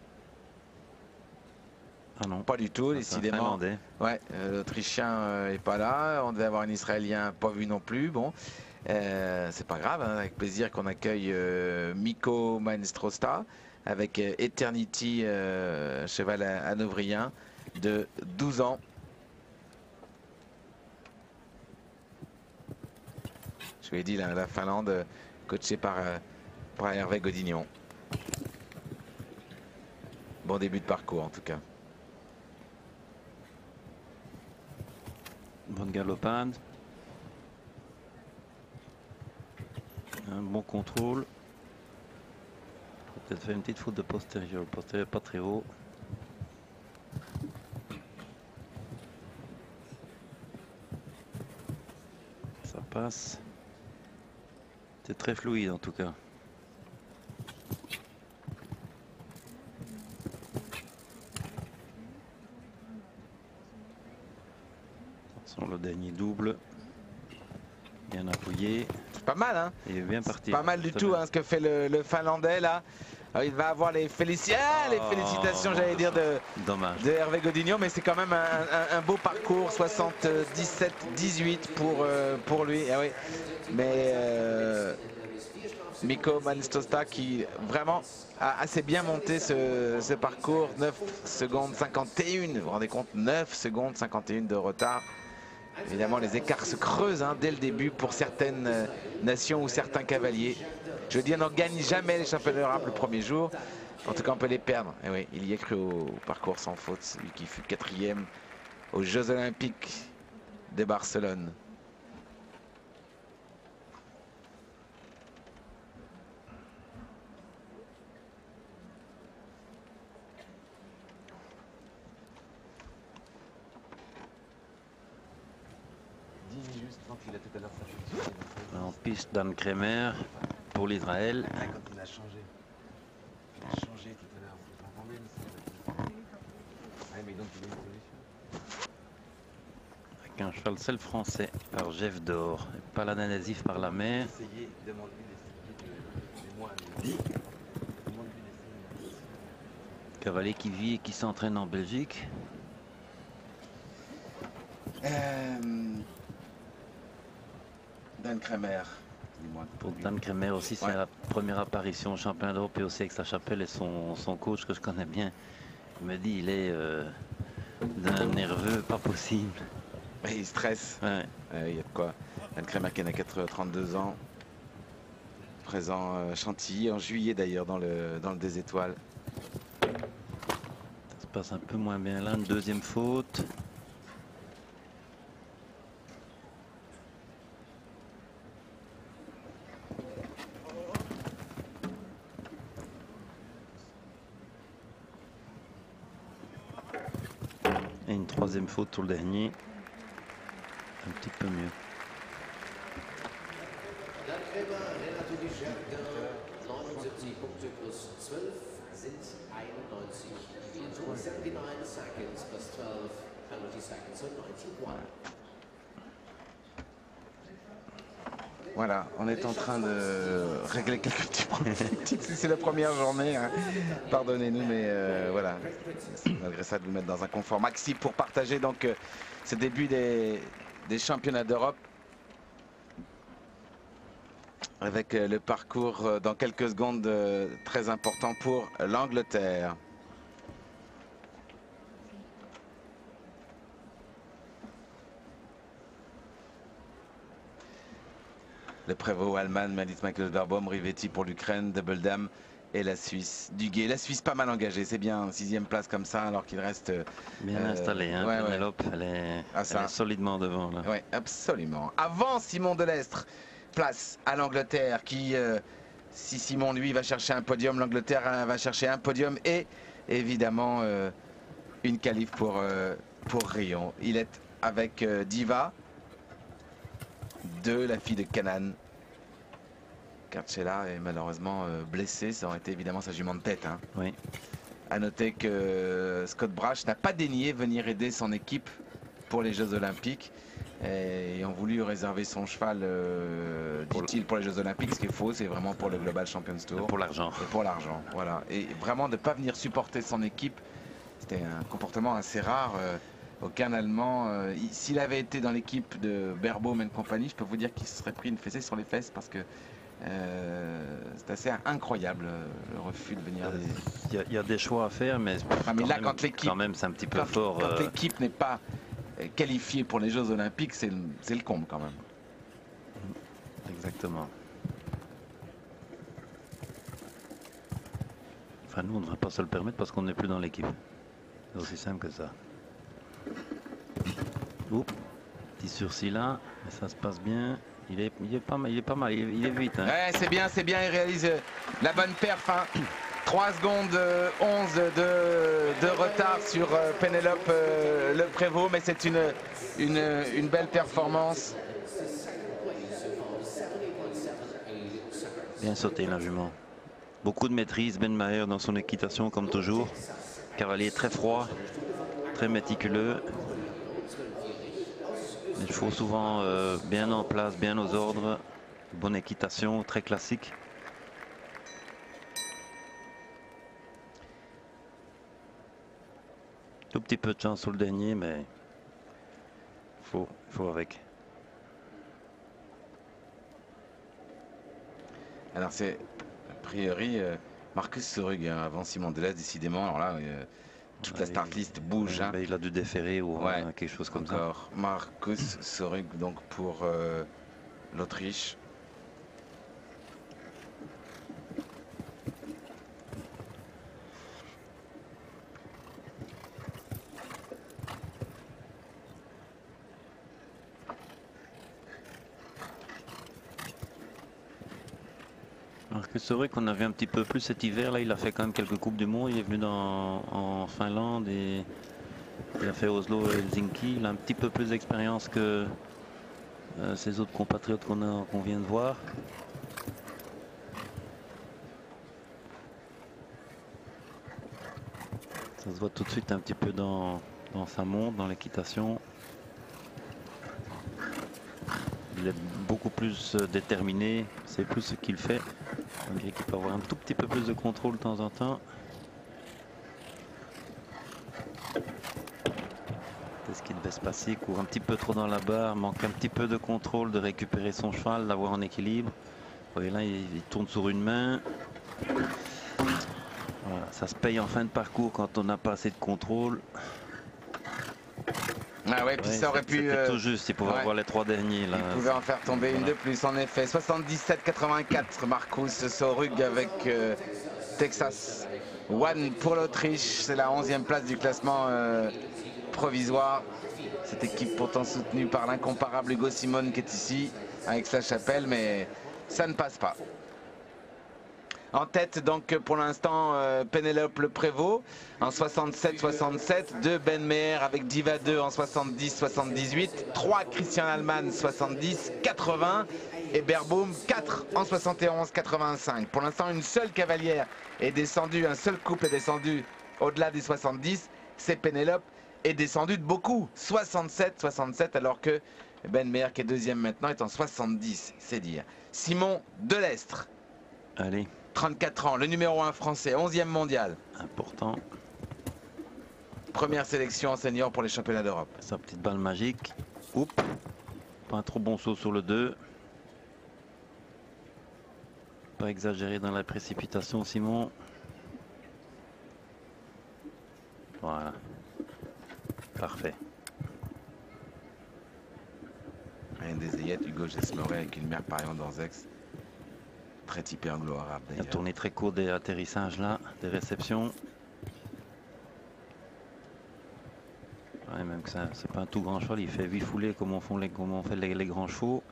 Ah non, pas du tout, décidément. Ouais, l'Autrichien est pas là. On devait avoir un Israélien pas vu non plus. Bon, c'est pas grave, hein, avec plaisir qu'on accueille Mikko Mainstrosta avec Eternity, cheval hanovérien de 12 ans. Je vous l'ai dit, la Finlande, coachée par Hervé Godignon. Bon début de parcours en tout cas. Bonne galopade. Un bon contrôle. Peut-être faire une petite faute de postérieur. Le postérieur pas très haut. Ça passe. C'est très fluide en tout cas. Attention, le dernier double. Bien appuyé. C'est pas mal, hein? Il est bien parti. Pas mal du tout, hein, ce que fait le Finlandais là. Alors, il va avoir les félicitations, j'allais dire, de Hervé Godignon, mais c'est quand même un beau parcours, 77-18 pour lui. Ah oui. Mais Mikko Mainstrosta qui vraiment a assez bien monté ce parcours, 9 secondes 51, vous vous rendez compte, 9 secondes 51 de retard. Évidemment, les écarts se creusent dès le début pour certaines nations ou certains cavaliers. Je veux dire, on n'en gagne jamais les championnats d'Europe le premier jour. En tout cas, on peut les perdre. Et oui, il y a cru au parcours sans faute, celui qui fut 4e aux Jeux Olympiques de Barcelone. En piste Dan Kremer pour l'Israël. Quand il a changé. Il a changé tout à l'heure. Vous entendez? Mais donc il y a une solution. Avec un cheval seul français par Jeff d'Or. Paladin Nazif par la mer. Cavalier qui vit et qui s'entraîne en Belgique. Dan Kremer. Pour Dan Kremer aussi, c'est la première apparition au championnat d'Europe et aussi avec sa chapelle et son coach que je connais bien. Il me dit il est d'un nerveux pas possible. Et il stresse. Ouais. Il y a de quoi. Dan Kremer qui a 32 ans. Présent Chantilly en juillet d'ailleurs dans le Des Étoiles. Ça se passe un peu moins bien là. Une deuxième faute. Et une troisième faute pour le dernier. Un petit peu mieux. Voilà, on est en train de régler quelques petits problèmes. C'est la première journée, hein. Pardonnez-nous, mais voilà. Malgré ça, de vous mettre dans un confort maxi pour partager donc ce début des championnats d'Europe. Avec le parcours dans quelques secondes très important pour l'Angleterre. Le prévôt allemand, Malice Michael Verbaum, Rivetti pour l'Ukraine, Double Dame et la Suisse. Duguay. La Suisse pas mal engagée, c'est bien, 6e place comme ça alors qu'il reste... Bien installé, hein, Penelope, elle est solidement devant. Oui, absolument. Avant Simon Delestre, place à l'Angleterre qui, si Simon lui va chercher un podium, l'Angleterre va chercher un podium et évidemment une qualif pour pour Rio. Il est avec Diva, la fille de Kenan. Karchela est malheureusement blessée. Ça aurait été évidemment sa jument de tête. Hein. Oui. À noter que Scott Brash n'a pas daigné venir aider son équipe pour les Jeux Olympiques. Et ont voulu réserver son cheval, dit-il, pour les Jeux Olympiques. Ce qui est faux, c'est vraiment pour le Global Champions Tour. Pour l'argent. Et pour l'argent, voilà. Et vraiment de ne pas venir supporter son équipe, c'était un comportement assez rare. Aucun Allemand, s'il avait été dans l'équipe de Beerbaum et compagnie, je peux vous dire qu'il se serait pris une fessée sur les fesses parce que c'est assez incroyable le refus de venir. Il y a des choix à faire, mais, mais là, quand l'équipe, quand même, c'est un petit peu fort. Quand l'équipe n'est pas qualifiée pour les Jeux Olympiques, c'est le comble quand même. Exactement. Enfin, nous, on ne devrait pas se le permettre parce qu'on n'est plus dans l'équipe. C'est aussi simple que ça. Oups, petit sursis là, mais ça se passe bien. Il est pas mal, il est vite. Hein. Ouais, c'est bien, il réalise la bonne perf. Hein. 3 secondes 11 de retard sur Pénélope Le Prévost, mais c'est une belle performance. Bien sauté la jument. Beaucoup de maîtrise, Ben Maher dans son équitation comme toujours. Cavalier très froid, très méticuleux. Il faut souvent bien en place, bien aux ordres. Bonne équitation, très classique. Tout petit peu de chance sur le dernier, mais il faut avec. Alors c'est a priori Marcus Sorug hein, avant Simon Deleuze décidément. Alors là, toute la start list bouge. Hein. Il a dû déférer ou quelque chose comme ça. Marcus Sorug donc pour l'Autriche. Marcus Sorug qu'on a vu un petit peu plus cet hiver, là il a fait quand même quelques coupes du monde, il est venu en Finlande et il a fait Oslo et Helsinki, il a un petit peu plus d'expérience que ses autres compatriotes qu'on vient de voir. Ça se voit tout de suite un petit peu dans sa montre, dans l'équitation. Il est beaucoup plus déterminé, c'est plus ce qu'il fait. Malgré qu'il peut avoir un tout petit peu plus de contrôle de temps en temps. Qu'est-ce qui devait se passer? Il court un petit peu trop dans la barre, manque un petit peu de contrôle, de récupérer son cheval, d'avoir en équilibre. Vous voyez là, il tourne sur une main. Voilà, ça se paye en fin de parcours quand on n'a pas assez de contrôle. Ah ouais, puis ça aurait pu. Tout juste, il pouvait avoir les 3 derniers là. Il pouvait en faire tomber une de plus, en effet. 77-84, Marcus Sorug avec Texas One pour l'Autriche. C'est la 11e place du classement provisoire. Cette équipe pourtant soutenue par l'incomparable Hugo Simone qui est ici avec sa chapelle, mais ça ne passe pas. En tête donc pour l'instant Pénélope Le Prévost en 67-67, 2 Ben Meher avec Diva 2 en 70-78, 3 Christian Allman 70-80 et Beerbaum 4 en 71-85. Pour l'instant une seule cavalière est descendue, un seul couple est descendu au-delà des 70, c'est Pénélope est descendu de beaucoup, 67-67 alors que Ben Meher qui est 2e maintenant est en 70, c'est dire. Simon Delestre. Allez. 34 ans, le numéro 1 français, 11e mondial. Important. Première sélection en senior pour les championnats d'Europe. Sa petite balle magique. Oups. Pas un trop bon saut sur le 2. Pas exagéré dans la précipitation, Simon. Voilà. Parfait. Rien des aillettes, Hugo Gesmeray avec une mère pariant d'Orzex. Très typé anglo-arabe d'ailleurs. Il a tourné très court des atterrissages là, des réceptions. Ouais, même que ça, c'est pas un tout grand cheval, il fait 8 foulées comme on fait les grands chevaux.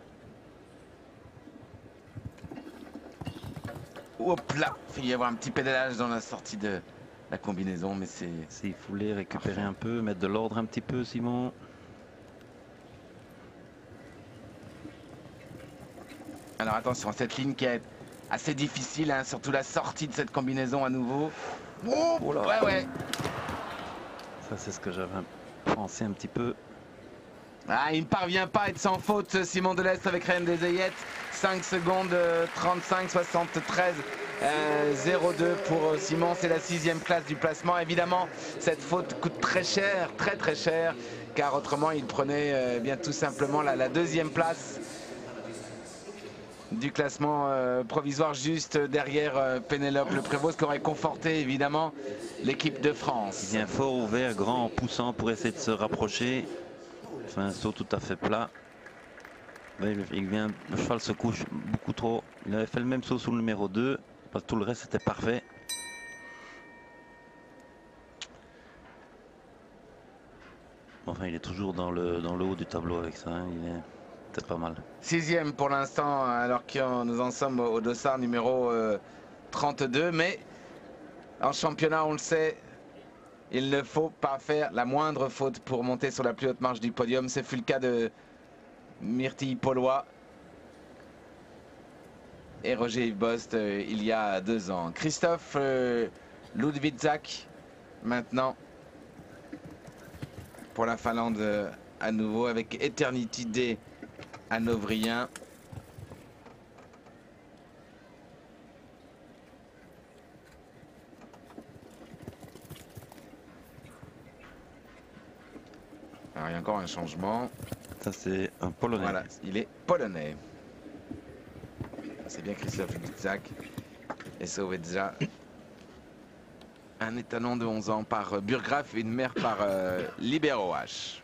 Hop là, il y avoir un petit pédalage dans la sortie de la combinaison, mais c'est... S'il voulait récupérer un peu, mettre de l'ordre un petit peu, Simon. Alors attention, cette ligne qui est assez difficile, hein, surtout la sortie de cette combinaison à nouveau. Oh, ouais. Ça, c'est ce que j'avais pensé un petit peu. Ah, il ne parvient pas à être sans faute, Simon Delestre avec Ryan Desayette. 5 secondes 35, 73, 0,2 pour Simon. C'est la 6e place du placement. Évidemment, cette faute coûte très cher, très cher, car autrement, il prenait bien tout simplement la 2e place du classement provisoire, juste derrière Pénélope Leprévost, ce qui aurait conforté évidemment l'équipe de France. Il vient fort ouvert, grand en poussant pour essayer de se rapprocher. Il fait un saut tout à fait plat. Il vient, le cheval se couche beaucoup trop. Il avait fait le même saut sous le numéro 2. Parce que tout le reste était parfait. Enfin, il est toujours dans le haut du tableau avec ça. Hein. C'était pas mal. 6e pour l'instant, alors que nous en sommes au dossard numéro 32. Mais en championnat, on le sait, il ne faut pas faire la moindre faute pour monter sur la plus haute marche du podium. Ce fut le cas de Myrtille Paulois et Roger Bost il y a 2 ans. Christophe Ludwiczak maintenant pour la Finlande à nouveau avec Eternity Day hanovérien. Alors il y a encore un changement. Ça c'est un Polonais. Voilà, il est polonais. C'est bien Christophe Ludwiczak. Et Sovedja. Un étalon de 11 ans par Burggraff et une mère par Libero H.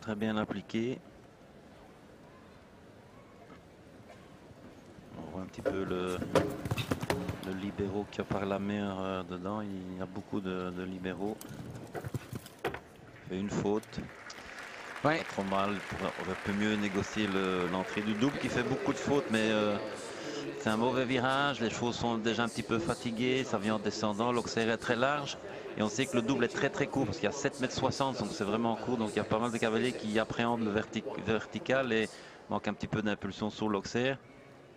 Très bien appliqué. On voit un petit peu le libéraux qui a par la mer dedans. Il y a beaucoup de libéraux. Il fait une faute. Ouais. Pas trop mal. On aurait pu mieux négocier l'entrée du double qui fait beaucoup de fautes, mais c'est un mauvais virage. Les chevaux sont déjà un petit peu fatigués. Ça vient en descendant. L'Auxerre est très large. Et on sait que le double est très court parce qu'il y a 7,60 m, donc c'est vraiment court. Donc il y a pas mal de cavaliers qui appréhendent le vertical et manquent un petit peu d'impulsion sur l'Auxerre.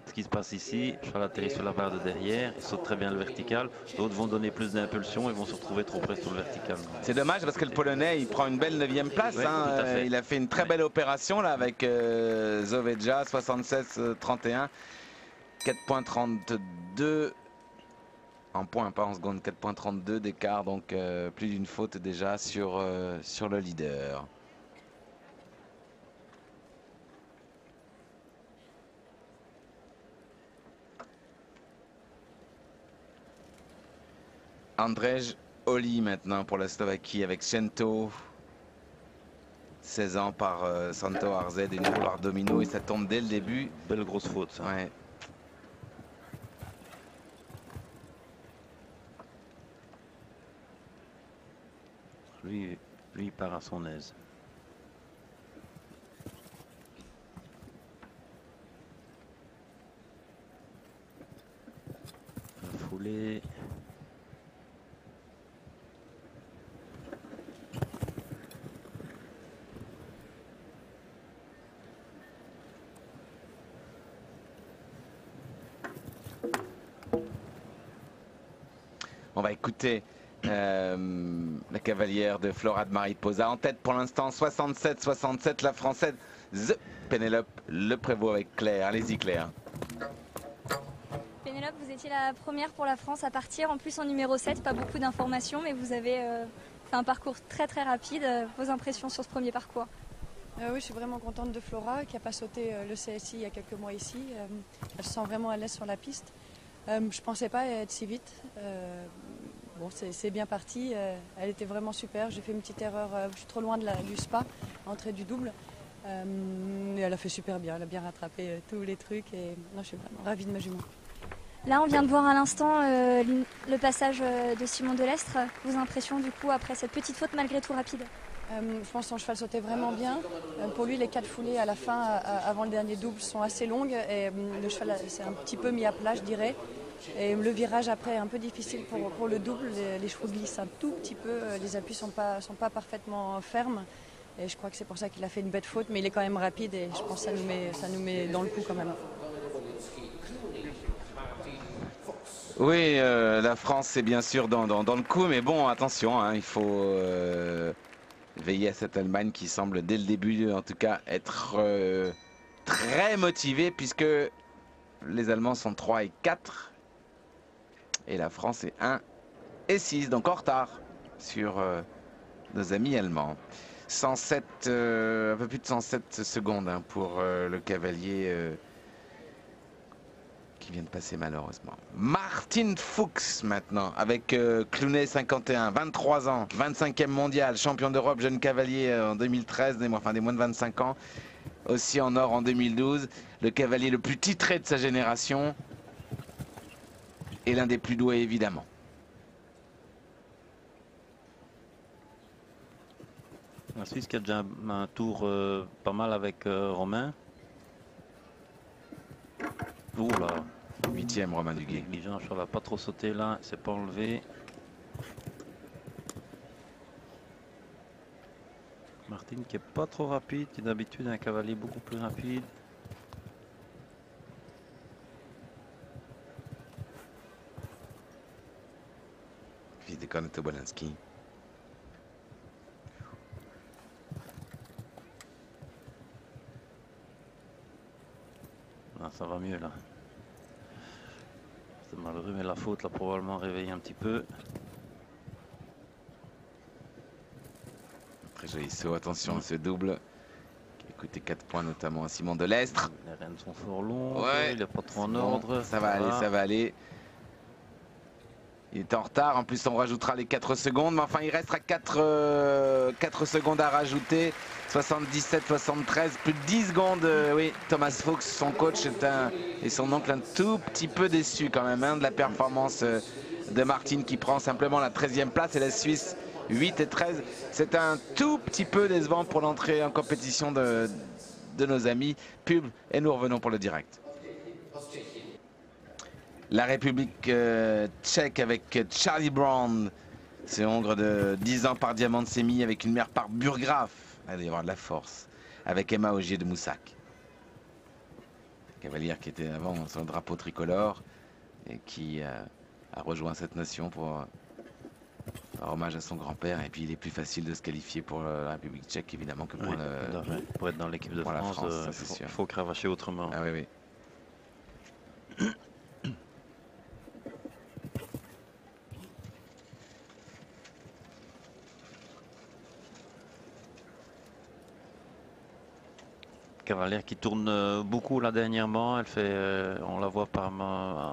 Ce qui se passe ici, le cheval atterrit sur la barre de derrière, il saute très bien le vertical. D'autres vont donner plus d'impulsion et vont se retrouver trop près sur le vertical. C'est dommage parce que le Polonais, il prend une belle 9e place. Oui, hein. Il a fait une très belle opération là avec Zovedja, 76-31, 4,32 en points, pas en secondes, 4,32 d'écart, donc plus d'une faute déjà sur le leader. Andrzej Oli maintenant pour la Slovaquie avec Cento. 16 ans par Santo Arzed et une couloir domino et ça tombe dès le début. Belle grosse faute ça. Ouais. Lui il part à son aise. La foulée. On va écouter la cavalière de Flora de Mariposa en tête pour l'instant 67-67 la française Pénélope Leprévost avec Claire. Allez-y Claire. Pénélope, vous étiez la première pour la France à partir, en plus en numéro 7, pas beaucoup d'informations, mais vous avez fait un parcours très rapide. Vos impressions sur ce premier parcours? Oui, je suis vraiment contente de Flora qui n'a pas sauté le CSI il y a quelques mois ici. Elle se sent vraiment à l'aise sur la piste. Je ne pensais pas être si vite. Bon, c'est bien parti. Elle était vraiment super. J'ai fait une petite erreur. Je suis trop loin du spa, entrée du double. Et elle a fait super bien, elle a bien rattrapé tous les trucs et non, je suis vraiment ravie de ma jument. Là, on vient de voir à l'instant le passage de Simon Delestre. Vos impressions du coup après cette petite faute malgré tout rapide? Je pense que son cheval sautait vraiment bien. Pour lui, les 4 foulées à la fin, avant le dernier double, sont assez longues et le cheval s'est un petit peu mis à plat, je dirais. Et le virage après est un peu difficile pour le double. Les chevaux glissent un tout petit peu, les appuis sont pas parfaitement fermes. Et je crois que c'est pour ça qu'il a fait une bête faute, mais il est quand même rapide et je pense que ça nous met dans le coup quand même. Oui, la France c'est bien sûr dans le coup, mais bon, attention, hein, il faut veiller à cette Allemagne qui semble dès le début en tout cas être très motivée puisque les Allemands sont 3 et 4 et la France est 1 et 6, donc en retard sur nos amis allemands. 107, un peu plus de 107 secondes hein, pour le cavalier qui vient de passer malheureusement. Martin Fuchs maintenant avec Clooney 51, 23 ans, 25e mondial, champion d'Europe, jeune cavalier en 2013, enfin des moins de 25 ans, aussi en or en 2012, le cavalier le plus titré de sa génération et l'un des plus doués évidemment. La Suisse qui a déjà un tour pas mal avec Romain. Ouh là. 8e Romain Duguay. Négligent, je ne va pas trop sauter là, c'est pas enlevé. Martin qui est pas trop rapide, qui est d'habitude un cavalier beaucoup plus rapide. Fils de Corneto Bolinski. Ah, ça va mieux là. C'est malheureux, mais la faute l'a probablement réveillé un petit peu. Très joli saut, attention à ce double qui a coûté 4 points notamment à Simon Delestre. Les rênes sont fort longues, ouais, il n'est pas trop en bon, ordre. Ça va aller, ça va aller. Il est en retard, en plus on rajoutera les 4 secondes, mais enfin il restera 4 secondes à rajouter. 77, 73, plus de 10 secondes. Oui, Thomas Fuchs, son coach et son oncle un tout petit peu déçu quand même hein, de la performance de Martin qui prend simplement la 13e place et la Suisse 8 et 13. C'est un tout petit peu décevant pour l'entrée en compétition de nos amis. Pub et nous revenons pour le direct. La République tchèque avec Charlie Brown, ce Hongre de 10 ans par Diamant Semi avec une mère par Burgraf. Il va y avoir de la force avec Emma Augier de Moussac. Cavalière qui était avant sur le drapeau tricolore et qui a rejoint cette nation pour un hommage à son grand-père. Et puis il est plus facile de se qualifier pour la République tchèque évidemment que pour, oui, pour être dans l'équipe de France, il faut cravacher autrement. Ah oui, oui. Cavalière qui tourne beaucoup là dernièrement, elle fait, on la voit par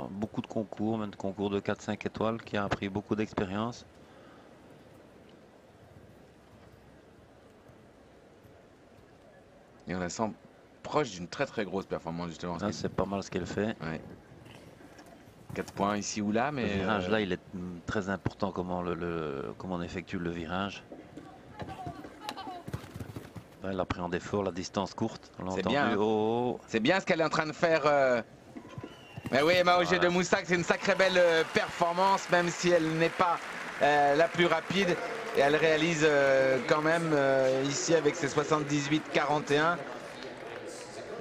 beaucoup de concours, même de concours de 4-5 étoiles, qui a appris beaucoup d'expérience. Et on la sent proche d'une très très grosse performance justement. Ah, c'est pas mal ce qu'elle fait. Ouais. 4 points ici ou là, mais... Le virage là, il est très important comment on effectue le virage. Elle a pris en défaut la distance courte. C'est bien. Oh. C'est bien ce qu'elle est en train de faire. Mais oui, Emma Augier de Moussac, c'est une sacrée belle performance, même si elle n'est pas la plus rapide. Et elle réalise quand même ici avec ses 78-41.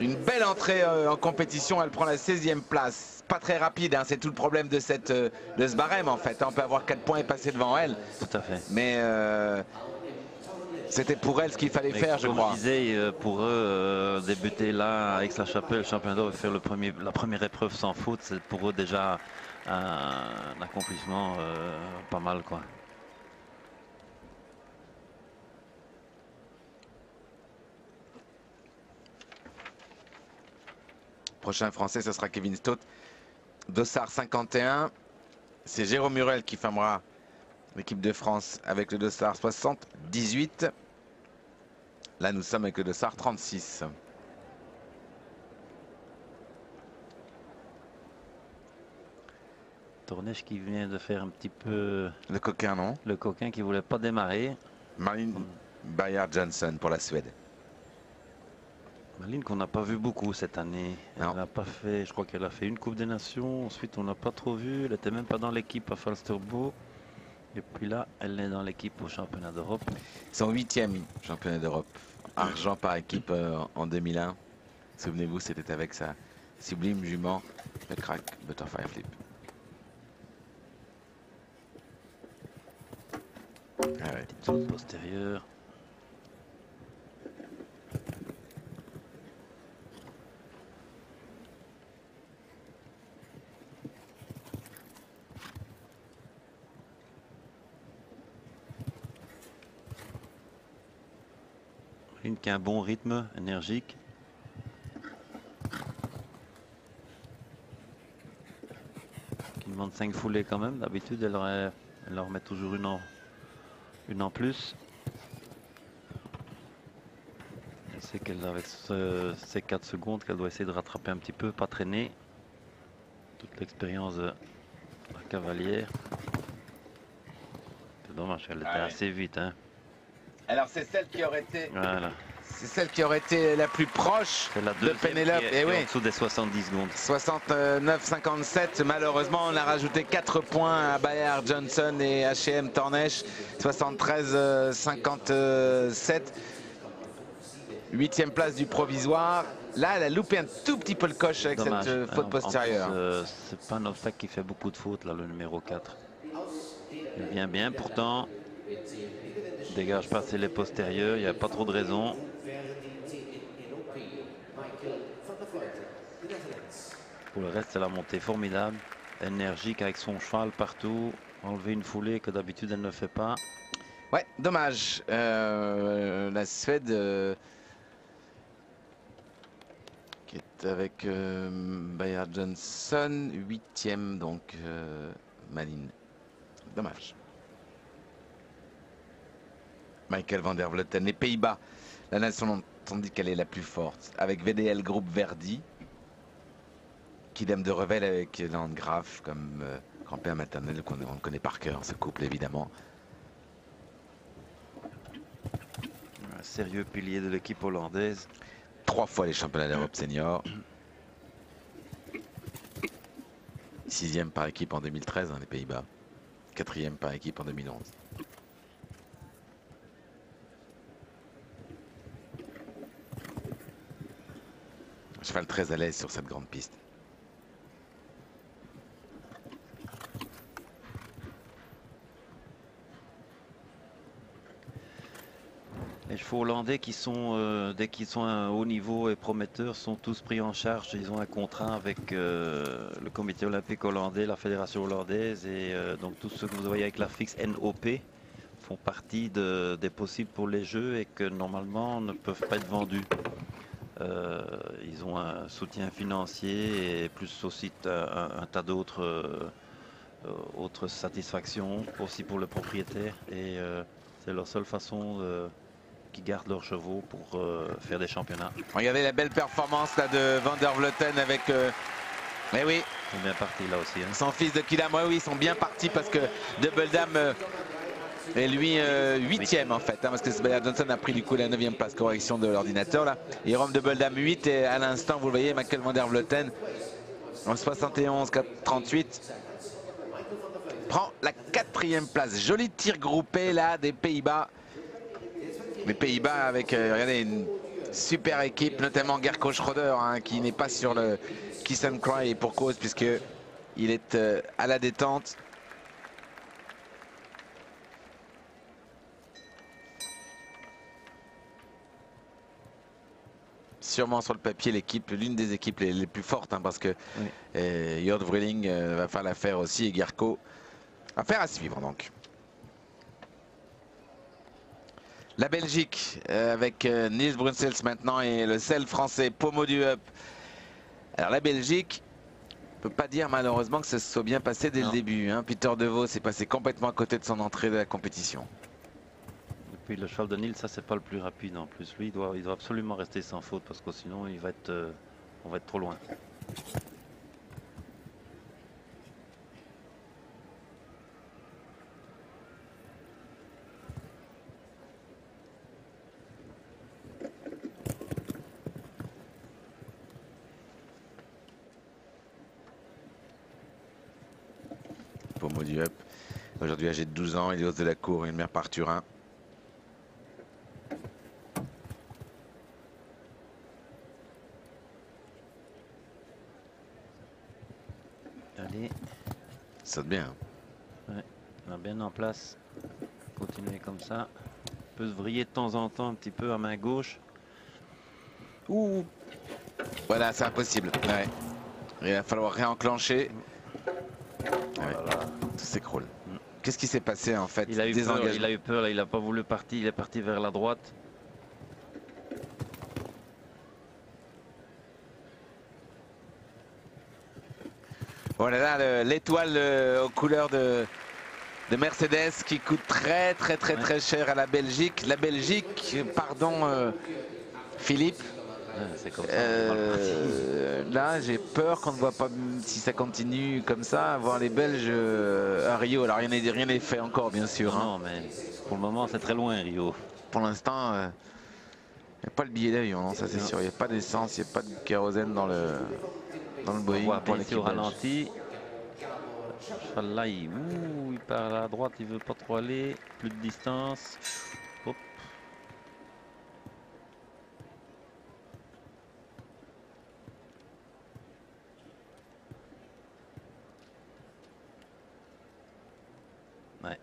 Une belle entrée en compétition. Elle prend la 16e place. Pas très rapide, hein, c'est tout le problème de ce barème en fait. On peut avoir 4 points et passer devant elle. Tout à fait. Mais... c'était pour elle ce qu'il fallait faire, je crois. Comme je disais, pour eux, débuter là avec la chapelle, champion d'Europe, faire la première épreuve sans faute, c'est pour eux déjà un accomplissement pas mal, quoi. Prochain français, ce sera Kevin Stott. Dossard 51. C'est Jérôme Murel qui fermera l'équipe de France avec le Dossard 78. Là, nous sommes avec le dossard 36. Tornesch qui vient de faire un petit peu... Le coquin, non? Le coquin qui voulait pas démarrer. Malin Bayard-Johnson pour la Suède. Malin qu'on n'a pas vu beaucoup cette année. Elle Non. n'a pas fait, je crois qu'elle a fait une Coupe des Nations. Ensuite, on n'a pas trop vu. Elle n'était même pas dans l'équipe à Falsterbo. Et puis là, elle est dans l'équipe au championnat d'Europe. Son 8e championnat d'Europe. Argent par équipe en 2001. Souvenez-vous, c'était avec sa sublime jument, le crack Butterfly Flip. Ah ouais. Petite saute postérieure. Une qui a un bon rythme, énergique. Qui demande 5 foulées quand même. D'habitude, elle leur met toujours une en plus. Je sais qu'elle, avec ces 4 secondes, qu'elle doit essayer de rattraper un petit peu, pas traîner. Toute l'expérience de la cavalière. C'est dommage, elle était assez vite. Hein. Alors c'est celle qui aurait été, Voilà. c'est celle qui aurait été la plus proche C'est la de deuxième Pénélope. qui est Et oui, en dessous des 70 secondes. 69-57. Malheureusement, on a rajouté 4 points à Bayard Johnson et H&M Tornesch. 73-57. 8e place du provisoire. Là, elle a loupé un tout petit peu le coche avec Dommage. cette faute postérieure. C'est pas un obstacle qui fait beaucoup de fautes, là, le numéro 4. Il vient bien, pourtant. Dégage passer les postérieurs, il n'y a pas trop de raison. Pour le reste, c'est la montée formidable. Énergique avec son cheval partout. Enlever une foulée que d'habitude elle ne fait pas. Ouais, dommage. La Suède qui est avec Bayard Johnson, 8e, donc Malin. Dommage. Michael van der Vleuten, les Pays-Bas. La nation on dit qu'elle est la plus forte. Avec VDL Groupe Verdi. Kidem de Revel avec Landgraf comme grand-père maternel qu'on connaît par cœur, ce couple évidemment. Un sérieux pilier de l'équipe hollandaise. 3 fois les championnats d'Europe senior. 6e par équipe en 2013, les Pays-Bas. 4e par équipe en 2011. Cheval très à l'aise sur cette grande piste. Les chevaux hollandais qui sont, dès qu'ils sont à un haut niveau et prometteurs, sont tous pris en charge. Ils ont un contrat avec le comité olympique hollandais, la fédération hollandaise. Et donc tous ceux que vous voyez avec la fixe NOP font partie des possibles pour les jeux et que normalement ne peuvent pas être vendus. Ils ont un soutien financier et plus aussi un tas d'autres autres satisfactions aussi pour le propriétaire. Et c'est leur seule façon qui gardent leurs chevaux pour faire des championnats. Regardez la belle performance là de Van der Vleuten avec... mais oui, Ils sont bien partis là aussi. Hein. son fils de Kidam. Oui, ils sont bien partis parce que Double Dame est lui 8e en fait. Hein, parce que Bayard Johnson a pris du coup la 9e place, correction de l'ordinateur là. Et Rome Double Dame 8 et à l'instant vous le voyez, Michael Van der Vleuten en 71-38 prend la 4e place. Joli tir groupé là des Pays-Bas. Les Pays-Bas avec, regardez, une super équipe, notamment Gerco Schroeder, hein, qui n'est pas sur le Kiss and Cry et pour cause, puisque il est à la détente. Sûrement sur le papier l'équipe, l'une des équipes les plus fortes, hein, parce que Jord Vrilling va faire l'affaire aussi et Gerco. Affaire à suivre donc. La Belgique avec Niels Brunsels maintenant et le sel français Pommeau du Up. Alors la Belgique, on ne peut pas dire malheureusement que ça se soit bien passé dès le début. Hein. Peter De Vos s'est passé complètement à côté de son entrée de la compétition. puis le cheval de Nils, ça c'est pas le plus rapide en plus. Lui, il doit absolument rester sans faute parce que sinon il va être, on va être trop loin. Pommeau du Up. Aujourd'hui âgé de 12 ans, il est hôte de la cour, une mère par Turin. Allez. Ça saute bien. Ouais, on est bien en place. Continuer comme ça. Peut se vriller de temps en temps un petit peu à main gauche. Ouh. Voilà, c'est impossible. Ouais. Il va falloir réenclencher. Ouais. Tout s'écroule. Qu'est-ce qui s'est passé en fait? Il a eu peur, là, il n'a pas voulu partir, il est parti vers la droite. Voilà là, l'étoile aux couleurs de Mercedes qui coûte très cher à la Belgique. La Belgique, pardon Philippe. C'est comme ça, là j'ai peur qu'on ne voit pas, si ça continue comme ça, voir les Belges à Rio. Alors rien n'est fait encore bien sûr. Non, mais pour le moment c'est très loin Rio. Pour l'instant, il n'y a pas le billet d'avion, non, ça c'est sûr. Il n'y a pas d'essence, il n'y a pas de kérosène dans le Boeing. On voit pour ici l'équipe au belge. ralenti. Là, il part à la droite, il veut pas trop aller. Plus de distance. Hop. Ouais.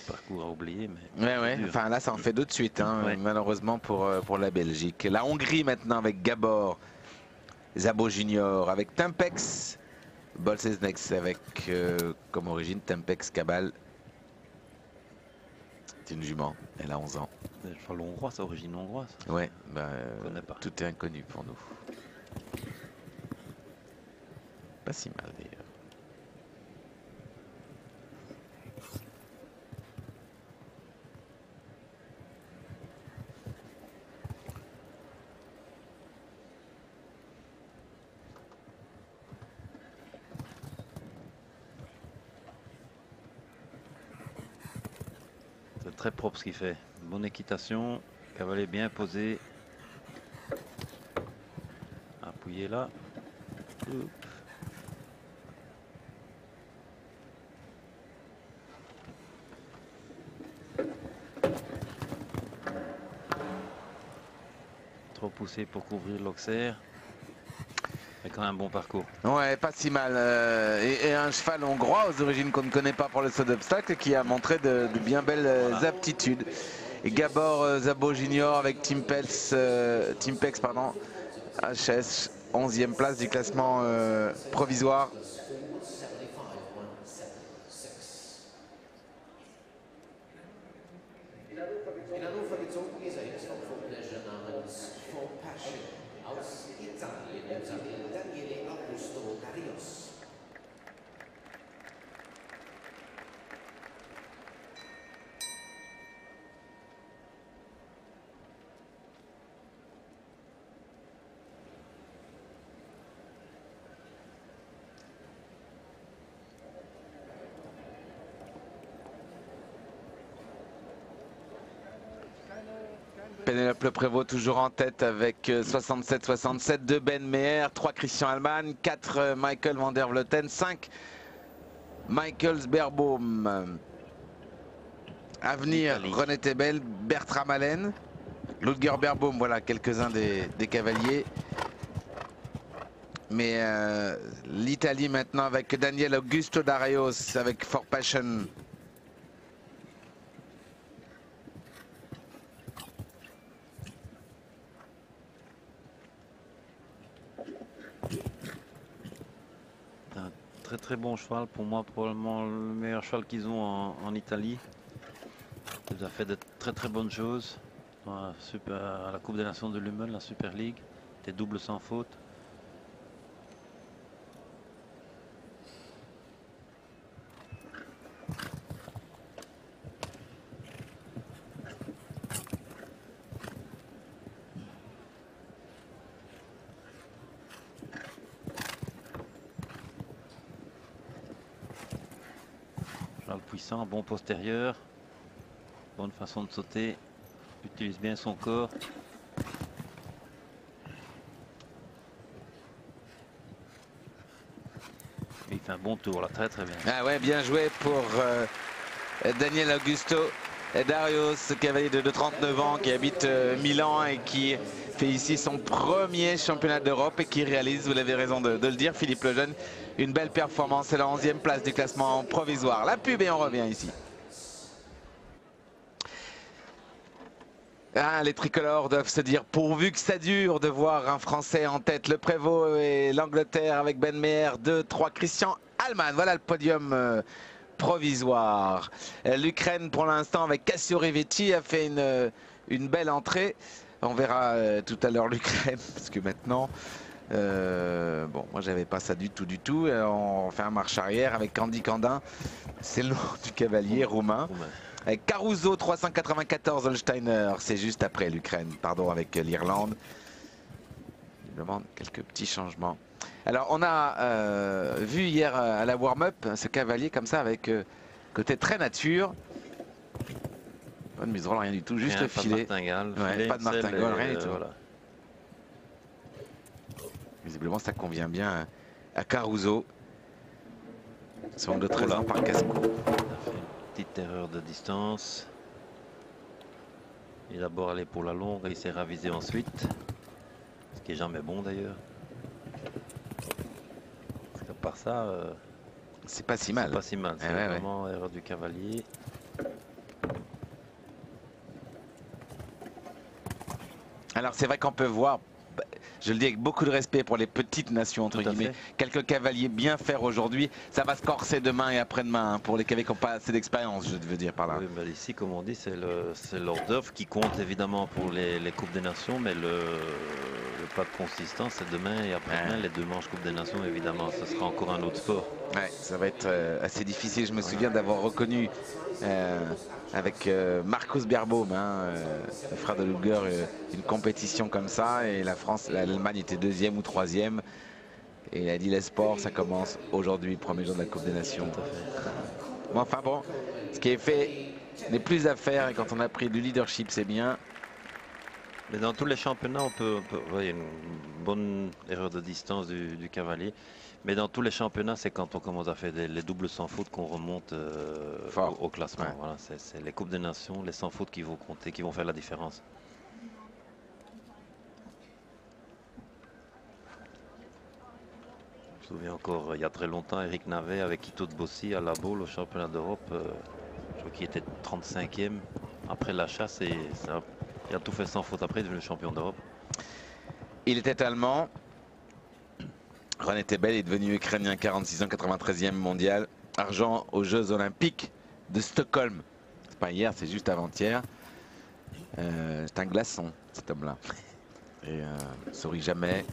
Parcours à oublier, mais. Ouais. Enfin là, ça en fait deux de suite, hein, Ouais. malheureusement pour la Belgique. La Hongrie maintenant avec Gabor, Zabo Junior, avec Tempex, Bolsesnex avec comme origine Tempex Cabal. C'est une jument, elle a 11 ans. Le cheval hongrois, c'est origine hongroise. Ouais, On connaît pas. tout est inconnu pour nous. Pas si mal d'ailleurs. C'est très propre ce qu'il fait. Bonne équitation, cavalier bien posé. Appuyé là. Oup. Trop poussé pour couvrir l'Auxerre. Mais quand même un bon parcours. Ouais, pas si mal. Et un cheval hongrois aux origines qu'on ne connaît pas pour le saut d'obstacle qui a montré de bien belles aptitudes. Et Gabor Zabo Junior avec Timpex, pardon, HS, 11e place du classement provisoire. Pénélope Le Prévost toujours en tête avec 67-67 de Ben Meher, 3 Christian Alman, 4 Michael van der Vleuten, 5 Michael Sberbaum. À venir, René Tebel, Bertram Allen, Ludger Berbaum, voilà quelques-uns des cavaliers. Mais l'Italie maintenant avec Daniel Augusto Darios avec For Passion. Très bon cheval, pour moi probablement le meilleur cheval qu'ils ont en Italie. Il a fait de très bonnes choses à la Coupe des Nations de Lummen, la Super League. Il était double sans faute. puissant, bon postérieur, bonne façon de sauter, utilise bien son corps. Et il fait un bon tour là, très très bien. Ah ouais, bien joué pour Daniel Augusto. Darius, cavalier de 39 ans qui habite Milan et qui fait ici son premier championnat d'Europe et qui réalise, vous l'avez raison de le dire, Philippe Lejeune, une belle performance. C'est la 11e place du classement provisoire. La pub et on revient ici. Ah, les tricolores doivent se dire pourvu que ça dure de voir un Français en tête. Le Prévost et l'Angleterre avec Ben Meher, 2-3. Christian Allman, voilà le podium provisoire. L'Ukraine pour l'instant avec Cassio Rivetti a fait une belle entrée. On verra tout à l'heure l'Ukraine parce que maintenant, bon, moi j'avais pas ça du tout. On fait un marche arrière avec Candy Candin. C'est le nom du cavalier roumain. Avec Caruso 394 Holsteiner, c'est juste après l'Ukraine, pardon, avec l'Irlande. Il demande quelques petits changements. Alors on a vu hier à la warm-up ce cavalier comme ça avec côté très nature. Pas de mise-roll, rien du tout, juste le filet. Pas de martingale, rien du tout. Voilà. Visiblement ça convient bien à Caruso. Son de 13 ans par Casco. Petite erreur de distance. Il a d'abord allé pour la longue et il s'est ravisé ensuite. Ce qui est jamais bon d'ailleurs. À part ça, c'est pas si mal. C'est pas si mal. C'est vraiment erreur du cavalier. Alors c'est vrai qu'on peut voir, je le dis avec beaucoup de respect pour les petites nations, entre guillemets, quelques cavaliers bien faire aujourd'hui. Ça va se corser demain et après-demain hein, pour les cavaliers qui n'ont pas assez d'expérience, je veux dire par là. Oui, mais ici, comme on dit, c'est l'ordre d'œuvre qui compte évidemment pour les Coupes des Nations, mais le pas de consistance, c'est demain et après-demain, les 2 manches Coupes des Nations, évidemment, ce sera encore un autre sport. Ouais, ça va être assez difficile. Je me souviens d'avoir reconnu avec Marcus Beerbaum, le frère de Luger, une compétition comme ça et l'Allemagne était 2e ou 3e et il a dit les sports ça commence aujourd'hui, premier jour de la Coupe des Nations. Bon, enfin bon, ce qui est fait n'est plus à faire et quand on a pris du leadership c'est bien. Mais dans tous les championnats on peut il y a une bonne erreur de distance du cavalier. Mais dans tous les championnats, c'est quand on commence à faire les doubles sans faute qu'on remonte au classement. Ouais. Voilà, c'est les Coupes des Nations, les sans faute qui vont compter, qui vont faire la différence. Je me souviens encore, il y a très longtemps, Eric Navet avec Quito de Bossy à la Baule au championnat d'Europe. Je crois qu'il était 35e après la chasse et il a tout fait sans faute après, il est devenu champion d'Europe. Il était allemand. René Tebel est devenu ukrainien, 46 ans, 93e mondial. Argent aux Jeux Olympiques de Stockholm. C'est pas hier, c'est juste avant-hier. C'est un glaçon, cet homme-là. Et sourit jamais.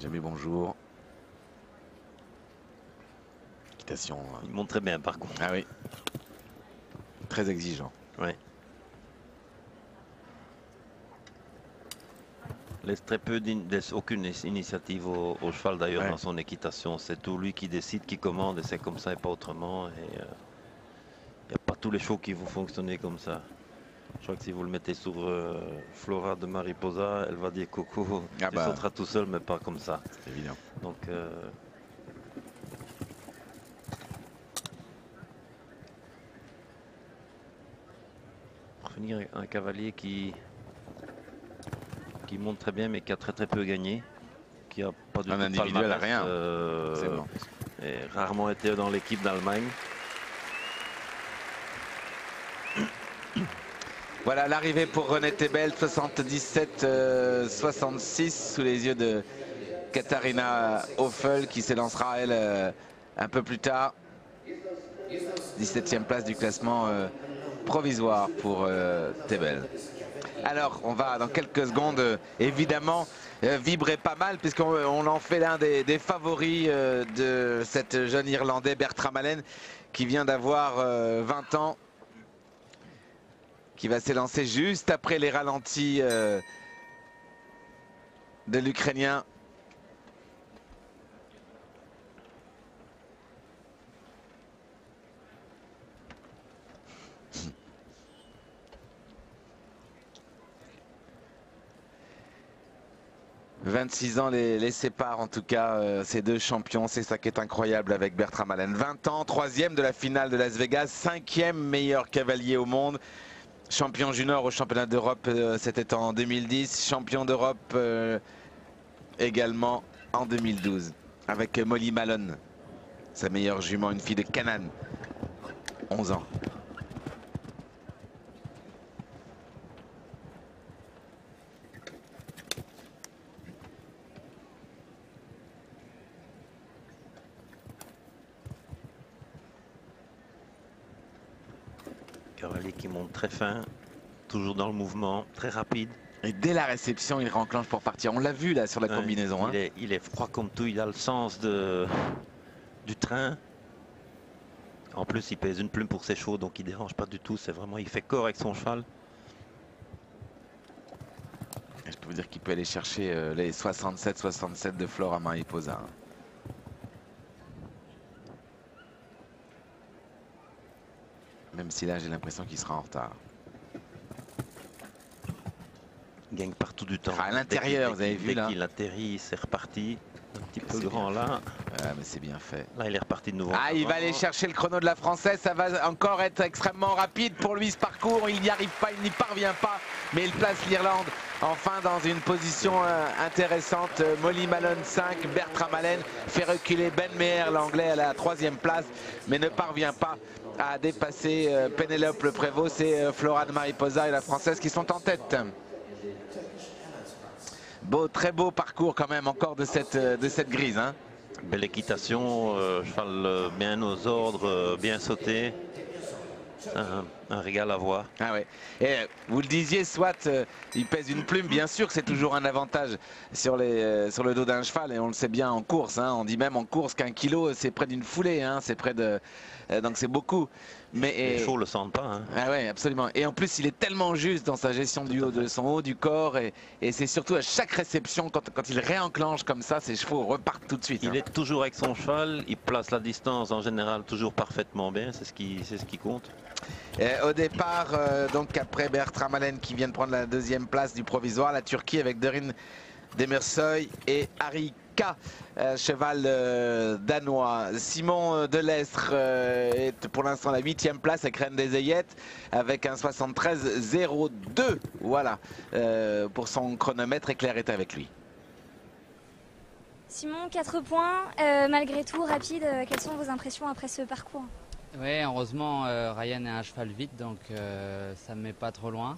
Jamais bonjour. Équitation. Il monte très bien, par contre. Ah oui. Très exigeant. Oui. Laisse très peu, laisse aucune initiative au cheval d'ailleurs dans son équitation. C'est tout lui qui décide, qui commande et c'est comme ça et pas autrement. Et il n'y a pas tous les chevaux qui vont fonctionner comme ça. Je crois que si vous le mettez sur Flora de Mariposa, elle va dire Coco, il sautera tout seul mais pas comme ça. C'est évident. Donc pour finir, un cavalier qui monte très bien mais qui a très peu gagné, qui a pas du tout de individuel à rien. Bon. Et rarement été dans l'équipe d'Allemagne. Voilà l'arrivée pour René Tebel, 77-66 sous les yeux de Katharina Hoffel qui s'élancera elle un peu plus tard. 17e place du classement provisoire pour Tebel. Alors, on va dans quelques secondes, évidemment, vibrer pas mal, puisqu'on en fait l'un des favoris de cette jeune Irlandais, Bertram Allen, qui vient d'avoir 20 ans, qui va s'élancer juste après les ralentis de l'Ukrainien. 26 ans les séparent en tout cas, ces deux champions. C'est ça qui est incroyable avec Bertram Allen. 20 ans, 3e de la finale de Las Vegas, 5e meilleur cavalier au monde. Champion junior au championnat d'Europe, c'était en 2010. Champion d'Europe également en 2012 avec Molly Malone, sa meilleure jument, une fille de Canaan, 11 ans. Cavalier qui monte très fin, toujours dans le mouvement, très rapide. Et dès la réception, il renclenche pour partir. On l'a vu là sur la combinaison. Il est froid comme tout, il a le sens du train. En plus, il pèse une plume pour ses chevaux, donc il dérange pas du tout. C'est vraiment, il fait corps avec son cheval. Et je peux vous dire qu'il peut aller chercher les 67 de Flora Mariposa. Même si là, j'ai l'impression qu'il sera en retard. Il gagne partout du temps. À l'intérieur, vous avez vu là. Dès qu'il atterrit, c'est reparti. Un petit peu grand là. Ouais, mais c'est bien fait. Là, il est reparti de nouveau. Ah, il va aller chercher le chrono de la Française. Ça va encore être extrêmement rapide pour lui ce parcours. Il n'y arrive pas, il n'y parvient pas. Mais il place l'Irlande enfin dans une position intéressante. Molly Malone 5, Bertram Allen fait reculer Ben Meher, l'anglais, à la 3e place, mais ne parvient pas à dépasser Pénélope Le Prévost. C'est Flora de Mariposa et la Française qui sont en tête. Beau, très beau parcours quand même encore de cette grise. Hein. Belle équitation, cheval bien aux ordres, bien sauté. Un régal à voir. Ah ouais. Et vous le disiez, soit il pèse une plume, bien sûr que c'est toujours un avantage sur le dos d'un cheval, et on le sait bien en course. Hein. On dit même en course qu'un kilo, c'est près d'une foulée. Hein. C'est près de, donc c'est beaucoup. Mais les chevaux le sentent pas. Hein. Ah ouais, absolument. Et en plus, il est tellement juste dans sa gestion de son haut, du corps, et c'est surtout à chaque réception, quand il réenclenche comme ça, ses chevaux repartent tout de suite. Il est toujours avec son cheval, il place la distance en général toujours parfaitement bien, c'est ce qui compte. Et au départ, donc après Bertram Allen qui vient de prendre la 2e place du provisoire, la Turquie avec Derin Demirsoy et Harry K, cheval danois. Simon Delestre est pour l'instant la 8e place avec Reine des Ayettes avec un 73,02. Voilà, pour son chronomètre. Éclair est avec lui. Simon, 4 points, malgré tout rapide. Quelles sont vos impressions après ce parcours? Oui, heureusement, Ryan est un cheval vite, donc ça ne me met pas trop loin.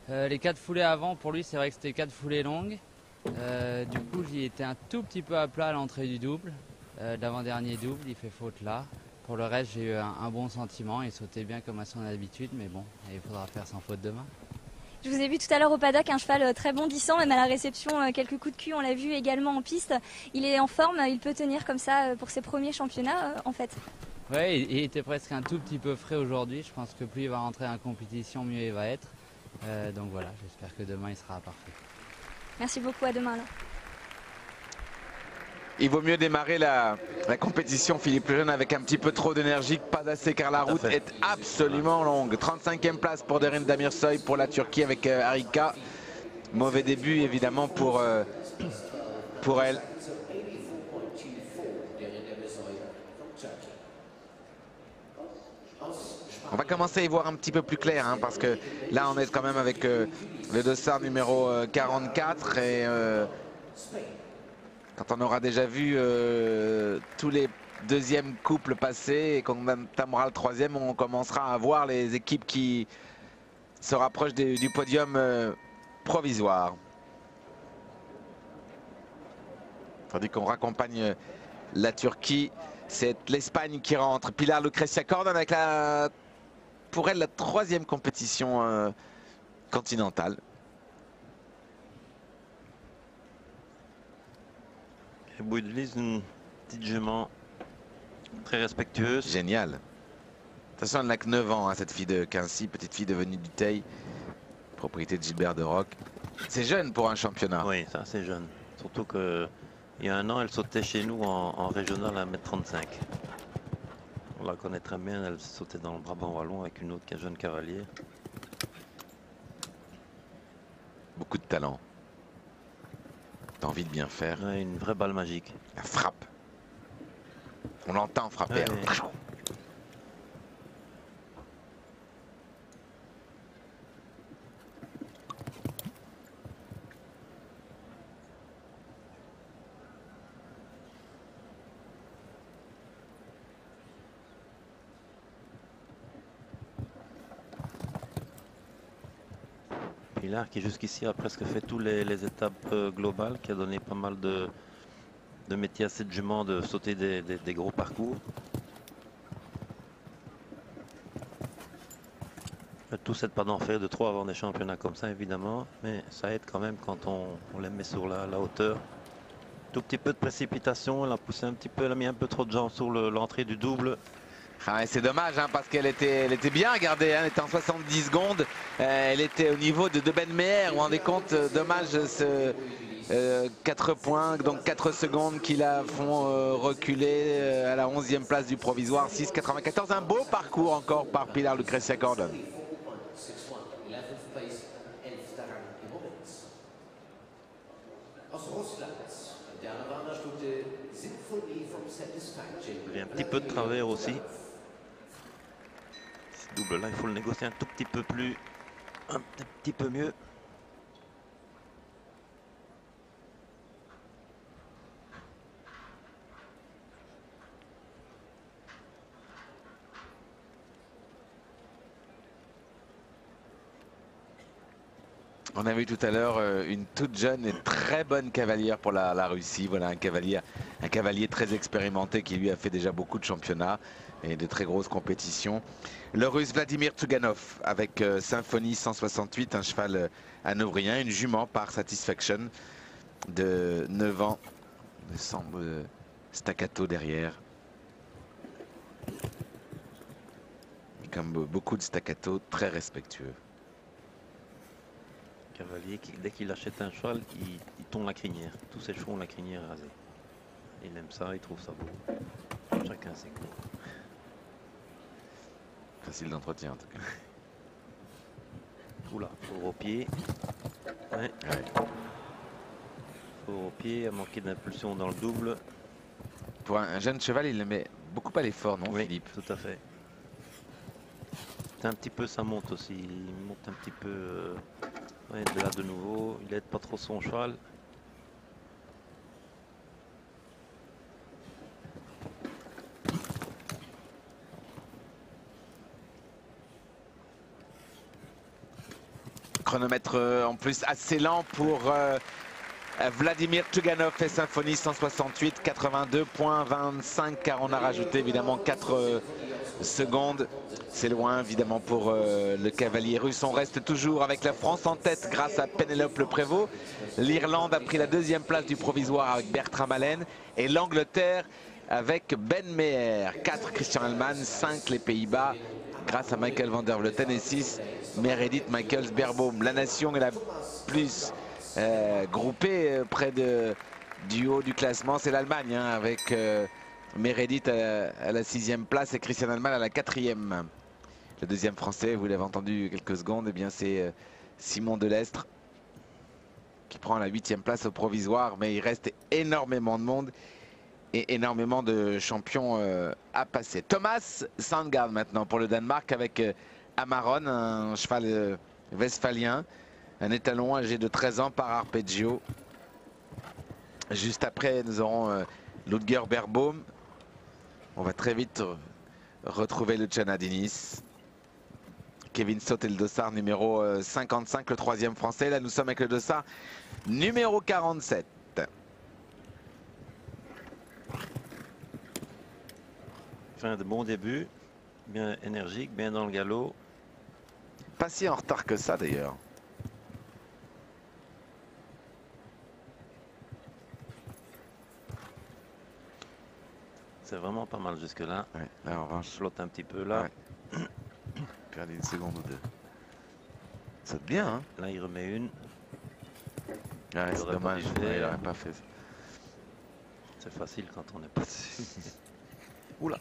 Les 4 foulées avant, pour lui, c'est vrai que c'était 4 foulées longues. Du coup, j'y étais un tout petit peu à plat à l'entrée du double. L'avant-dernier double, il fait faute là. Pour le reste, j'ai eu un bon sentiment. Il sautait bien comme à son habitude, mais bon, il faudra faire sans faute demain. Je vous ai vu tout à l'heure au paddock, un cheval très bondissant, même à la réception, quelques coups de cul, on l'a vu également en piste. Il est en forme, il peut tenir comme ça pour ses premiers championnats, en fait. Oui, il était presque un tout petit peu frais aujourd'hui. Je pense que plus il va rentrer en compétition, mieux il va être. Donc voilà, j'espère que demain il sera parfait. Merci beaucoup, à demain alors. Il vaut mieux démarrer la compétition, Philippe Lejeune, avec un petit peu trop d'énergie que pas assez, car la route est absolument longue. 35e place pour Derin Demirsoy pour la Turquie avec Harika. Mauvais début évidemment pour elle. On va commencer à y voir un petit peu plus clair, hein, parce que là on est quand même avec le dossard numéro 44 et quand on aura déjà vu tous les deuxièmes couples passer et qu'on entamera le 3e, on commencera à voir les équipes qui se rapprochent du podium provisoire. Tandis qu'on raccompagne la Turquie, c'est l'Espagne qui rentre. Pilar Lucrecia Cordon avec pour elle la 3e compétition continentale. Et Boudelise, une petite jument très respectueuse. Génial. De toute façon, elle n'a que 9 ans, hein, cette fille de Quincy, petite fille devenue du Teil, propriété de Gilbert de Roc. C'est jeune pour un championnat. Oui, ça c'est jeune. Surtout qu'il y a un an, elle sautait chez nous en régional à 1m35. On la connaît très bien, elle sautait dans le Brabant Wallon avec une autre jeune cavalière. Beaucoup de talent. envie de bien faire. Ouais, une vraie balle magique. La frappe. On l'entend frapper. Ouais, Hein. Pilar qui jusqu'ici a presque fait toutes les étapes globales, qui a donné pas mal de métiers à cette jument de sauter des gros parcours. Tout c'est pas d'en faire de trop avant des championnats comme ça évidemment, mais ça aide quand même quand on les met sur la hauteur. Tout petit peu de précipitation, elle a poussé un petit peu, elle a mis un peu trop de jambes sur l'entrée du double. Ah, c'est dommage hein, parce qu'elle était bien, regardez, hein, elle était en 70 secondes, elle était au niveau de Ben Meher, vous vous rendez compte, dommage ce 4 points, donc 4 secondes qui la font reculer à la 11e place du provisoire, 6,94, un beau parcours encore par Pilar Lucrecia Gordon. Il y a un petit peu de travers aussi. Ce double là, il faut le négocier un tout petit peu plus, un petit peu mieux. On a vu tout à l'heure une toute jeune et très bonne cavalière pour la Russie. Voilà un cavalier très expérimenté qui lui a fait déjà beaucoup de championnats et de très grosses compétitions. Le Russe Vladimir Tsuganov avec Symphonie 168, un cheval hanovrien, une jument par Satisfaction de 9 ans. Il semble staccato derrière. Et comme beaucoup de staccato, très respectueux. Cavalier qui, dès qu'il achète un cheval, il tombe la crinière. Tous ses chevaux ont la crinière rasée. Il aime ça, il trouve ça beau. Chacun ses goûts. Facile d'entretien en tout cas. Oula, fort au pied. Ouais. Fort au pied, a manqué d'impulsion dans le double. Pour un jeune cheval, il le met beaucoup à l'effort, non oui, Philippe? Tout à fait. Un petit peu, ça monte aussi. Il monte un petit peu. Ouais, de là de nouveau, il aide pas trop son cheval. Chronomètre en plus assez lent pour Vladimir Tsuganov et Symphonie 168, 82,25 car on a rajouté évidemment 4 secondes. C'est loin évidemment pour le cavalier russe. On reste toujours avec la France en tête grâce à Pénélope Le Prévost. L'Irlande a pris la 2e place du provisoire avec Bertram Allen et l'Angleterre avec Ben Meher. 4 Christian Hellman, 5 les Pays-Bas grâce à Michael van der Vleuten et 6 Meredith Michaels-Berbaum. La nation est la plus groupée près du haut du classement, c'est l'Allemagne hein, avec Meredith à la 6e place et Christian Hellman à la 4e. Le 2e français, vous l'avez entendu quelques secondes, eh bien c'est Simon Delestre qui prend la 8e place au provisoire, mais il reste énormément de monde et énormément de champions à passer. Thomas Sandgaard maintenant pour le Danemark avec Amaron, un cheval westphalien, un étalon âgé de 13 ans par Arpeggio. Juste après, nous aurons Ludger Berbaum. On va très vite retrouver Luciana Diniz. Kevin Sot et le dossard numéro 55, le 3e français. Là, nous sommes avec le dossard numéro 47. Fin de bon début, bien énergique, bien dans le galop. Pas si en retard que ça d'ailleurs. C'est vraiment pas mal jusque là. Ouais, là en revanche, Flotte un petit peu là. Ouais. Perdre une seconde ou deux. C'est bien hein. Là il remet une. Ouais, c'est dommage, ouais, il n'aurait pas fait ça. C'est facile quand on n'est pas dessus. Oula.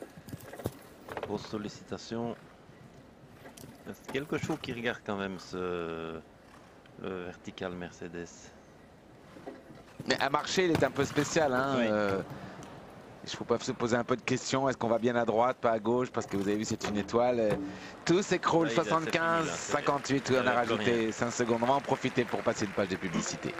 Grosse sollicitation. C'est quelque chose qui regarde quand même le vertical Mercedes. Mais à marcher, il est un peu spécial. Hein, Oui. Il faut pas se poser un peu de questions. Est-ce qu'on va bien à droite, pas à gauche? Parce que vous avez vu, c'est une étoile. Tout s'écroule. Là, 75, là, 58. il On a reste plus rajouté 5 secondes. On va en profiter pour passer une page de publicité.